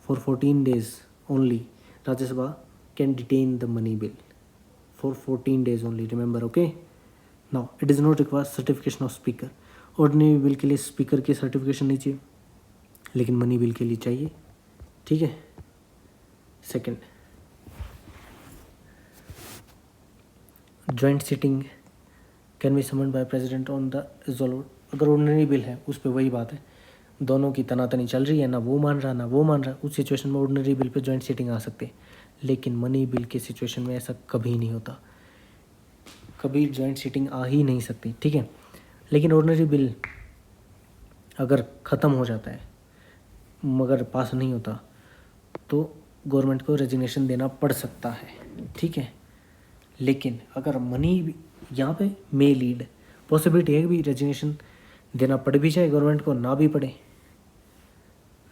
for 14 days only Rajya Sabha can detain the money bill, for 14 days only, remember, okay. Now it is not require certification of speaker, ordinary bill के लिए स्पीकर की सर्टिफिकेशन नहीं चाहिए, लेकिन मनी बिल के लिए चाहिए, ठीक है। Second, joint sitting can be summoned by president on the resolve. अगर ऑर्डिनरी बिल है उस पर वही बात है, दोनों की तनातनी चल रही है, ना वो मान रहा ना वो मान रहा, उस सिचुएशन में ऑर्डिनरी बिल पे जॉइंट सिटिंग आ सकती है। लेकिन मनी बिल के सिचुएशन में ऐसा कभी नहीं होता, कभी जॉइंट सिटिंग आ ही नहीं सकती, ठीक है। लेकिन ऑर्डिनरी बिल अगर ख़त्म हो जाता है मगर पास नहीं होता तो गवर्नमेंट को रेजिग्नेशन देना पड़ सकता है, ठीक है। लेकिन अगर मनी, यहाँ पे मे लीड, पॉसिबिलिटी है कि भी रेजिग्नेशन देना पड़ भी जाए गवर्नमेंट को, ना भी पड़े।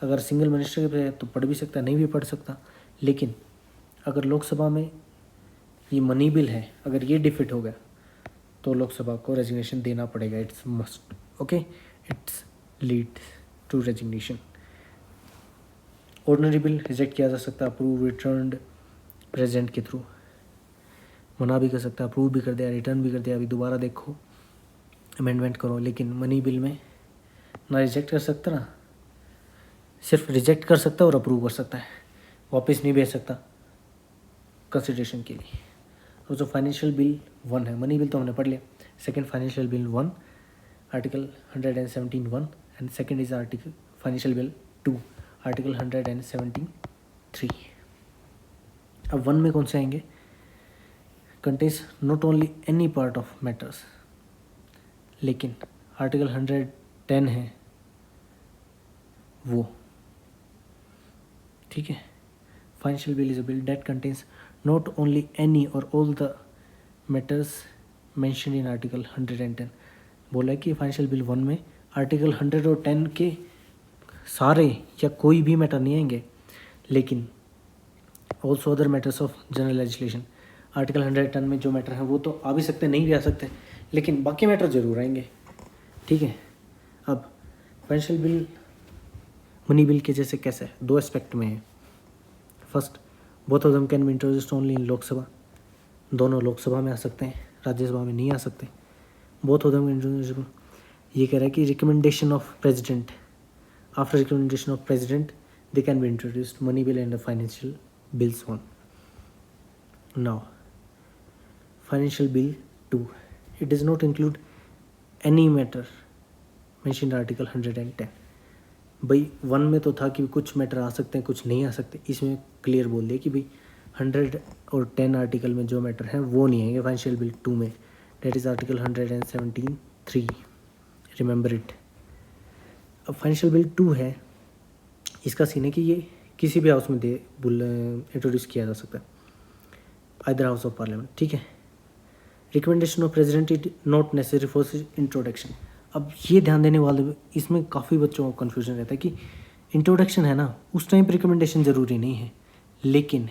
अगर सिंगल मिनिस्टर पे तो पढ़ भी सकता, नहीं भी पढ़ सकता। लेकिन अगर लोकसभा में ये मनी बिल है, अगर ये डिफिट हो गया तो लोकसभा को रेजिग्नेशन देना पड़ेगा, it's must, okay, it's lead to resignation. Ordinary bill reject किया जा सकता है, अप्रूव रिटर्न प्रेसिडेंट के थ्रू, मना भी कर सकता है, अप्रूव भी कर दिया, रिटर्न भी कर दिया, अभी दोबारा देखो अमेंडमेंट करो। लेकिन मनी बिल में ना रिजेक्ट कर सकता, ना सिर्फ रिजेक्ट कर सकता है और अप्रूव कर सकता है, वापस नहीं भेज सकता कंसिडरेशन के लिए। और जो फाइनेंशियल बिल 1 है, मनी बिल तो हमने पढ़ लिया, second financial bill 1 article 117(1) and second is article financial bill 2 article 117(3). अब 1 में कौन से आएंगे, contains not only any part of matters, लेकिन आर्टिकल 110 है वो, ठीक है। Financial bill is a bill that contains not only any और all the matters mention in article 110। बोला है कि फाइनेंशियल बिल 1 में आर्टिकल 110 के सारे या कोई भी मैटर नहीं आएंगे, लेकिन also other matters of general legislation, article 110 में जो मैटर हैं वो तो आ भी सकते, नहीं भी आ सकते, लेकिन बाकी मैटर जरूर आएंगे, ठीक है। अब फाइनेंशियल बिल मनी बिल के जैसे कैसे है, 2 एस्पेक्ट में है। First, both of them can be introduced only in Lok Sabha, दोनों लोकसभा में आ सकते हैं, राज्यसभा में नहीं आ सकते। बोथ ऑफ देम इंट्रोड्यूसिबल, ये कह रहा है कि recommendation of president, after recommendation of president they can be introduced money bill and financial bills 1। Now financial bill 2, it does not include any matter mentioned article 110। भाई 1 में तो था कि कुछ मैटर आ सकते हैं, कुछ नहीं आ सकते, इसमें क्लियर बोल दिया कि भाई 100 और 10 आर्टिकल में जो मैटर हैं वो नहीं आएंगे फाइनेंशियल बिल 2 में, that is article 117(3). Remember it. अब फाइनेंशियल बिल 2 है, इसका सीन है कि ये किसी भी हाउस में इंट्रोड्यूस किया जा सकता है, आइदर हाउस ऑफ पार्लियामेंट, ठीक है। Recommendation of president is not necessary for introduction. अब ये ध्यान देने वाले, इसमें काफ़ी बच्चों को कन्फ्यूजन रहता है कि इंट्रोडक्शन है ना, उस टाइम पर रिकमेंडेशन ज़रूरी नहीं है, लेकिन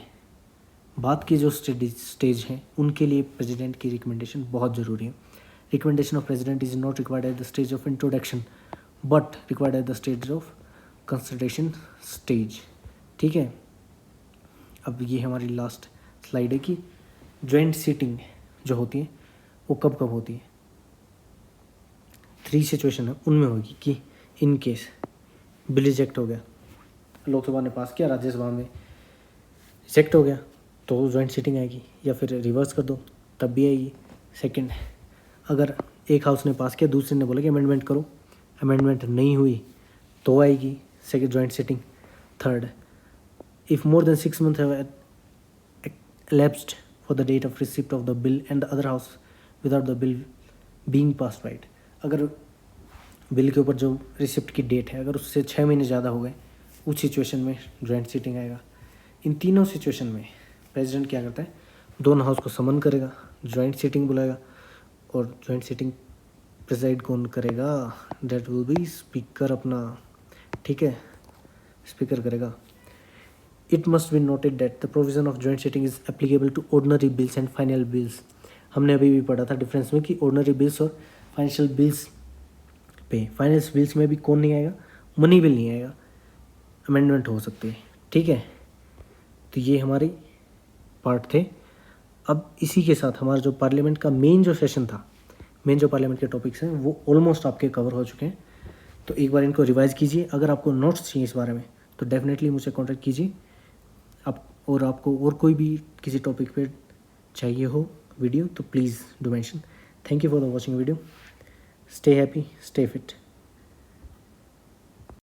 बात की जो स्टेज है उनके लिए प्रेसिडेंट की रिकमेंडेशन बहुत ज़रूरी है। Recommendation of president is not required at the stage of introduction but required at the stage of consultation stage, ठीक है। अब ये हमारी लास्ट स्लाइड है कि जॉइंट सीटिंग जो होती है वो कब कब होती है। 3 सिचुएशन है, उनमें होगी कि इन केस बिल रिजेक्ट हो गया, लोकसभा ने पास किया, राज्यसभा में रिजेक्ट हो गया, तो जॉइंट सीटिंग आएगी, या फिर रिवर्स कर दो तब भी आएगी। सेकंड, अगर एक हाउस ने पास किया, दूसरे ने बोला कि अमेंडमेंट करो, अमेंडमेंट नहीं हुई तो आएगी second joint sitting. Third, if more than 6 months have elapsed for the date of receipt of the bill and the other house without the bill being passed right, अगर बिल के ऊपर जो receipt की date है अगर उससे 6 महीने ज़्यादा हो गए, उस सिचुएशन में जॉइंट सीटिंग आएगा। इन तीनों सिचुएशन में प्रेसिडेंट क्या करता है, दोनों हाउस को समन करेगा, जॉइंट सीटिंग बुलाएगा, और जॉइंट सीटिंग प्रेसाइड कौन करेगा, डेट विल बी स्पीकर अपना, ठीक है, स्पीकर करेगा। It must be noted that the provision of joint sitting is applicable to ordinary bills and final bills. हमने अभी भी पढ़ा था डिफरेंस में कि ऑर्डिनरी बिल्स और फाइनेंशियल बिल्स पे, फाइनेंस बिल्स में भी कौन नहीं आएगा, मनी बिल नहीं आएगा, अमेंडमेंट हो सकती है, ठीक है। तो ये हमारी पार्ट थे। अब इसी के साथ हमारा जो पार्लियामेंट का मेन जो सेशन था, मेन जो पार्लियामेंट के टॉपिक्स हैं वो ऑलमोस्ट आपके कवर हो चुके हैं। तो एक बार इनको रिवाइज कीजिए। अगर आपको नोट्स चाहिए इस बारे में तो डेफिनेटली मुझसे कॉन्टैक्ट कीजिए। आप और आपको और कोई भी किसी टॉपिक पे चाहिए हो वीडियो तो please do mention. Thank you for the watching video. Stay happy, stay fit.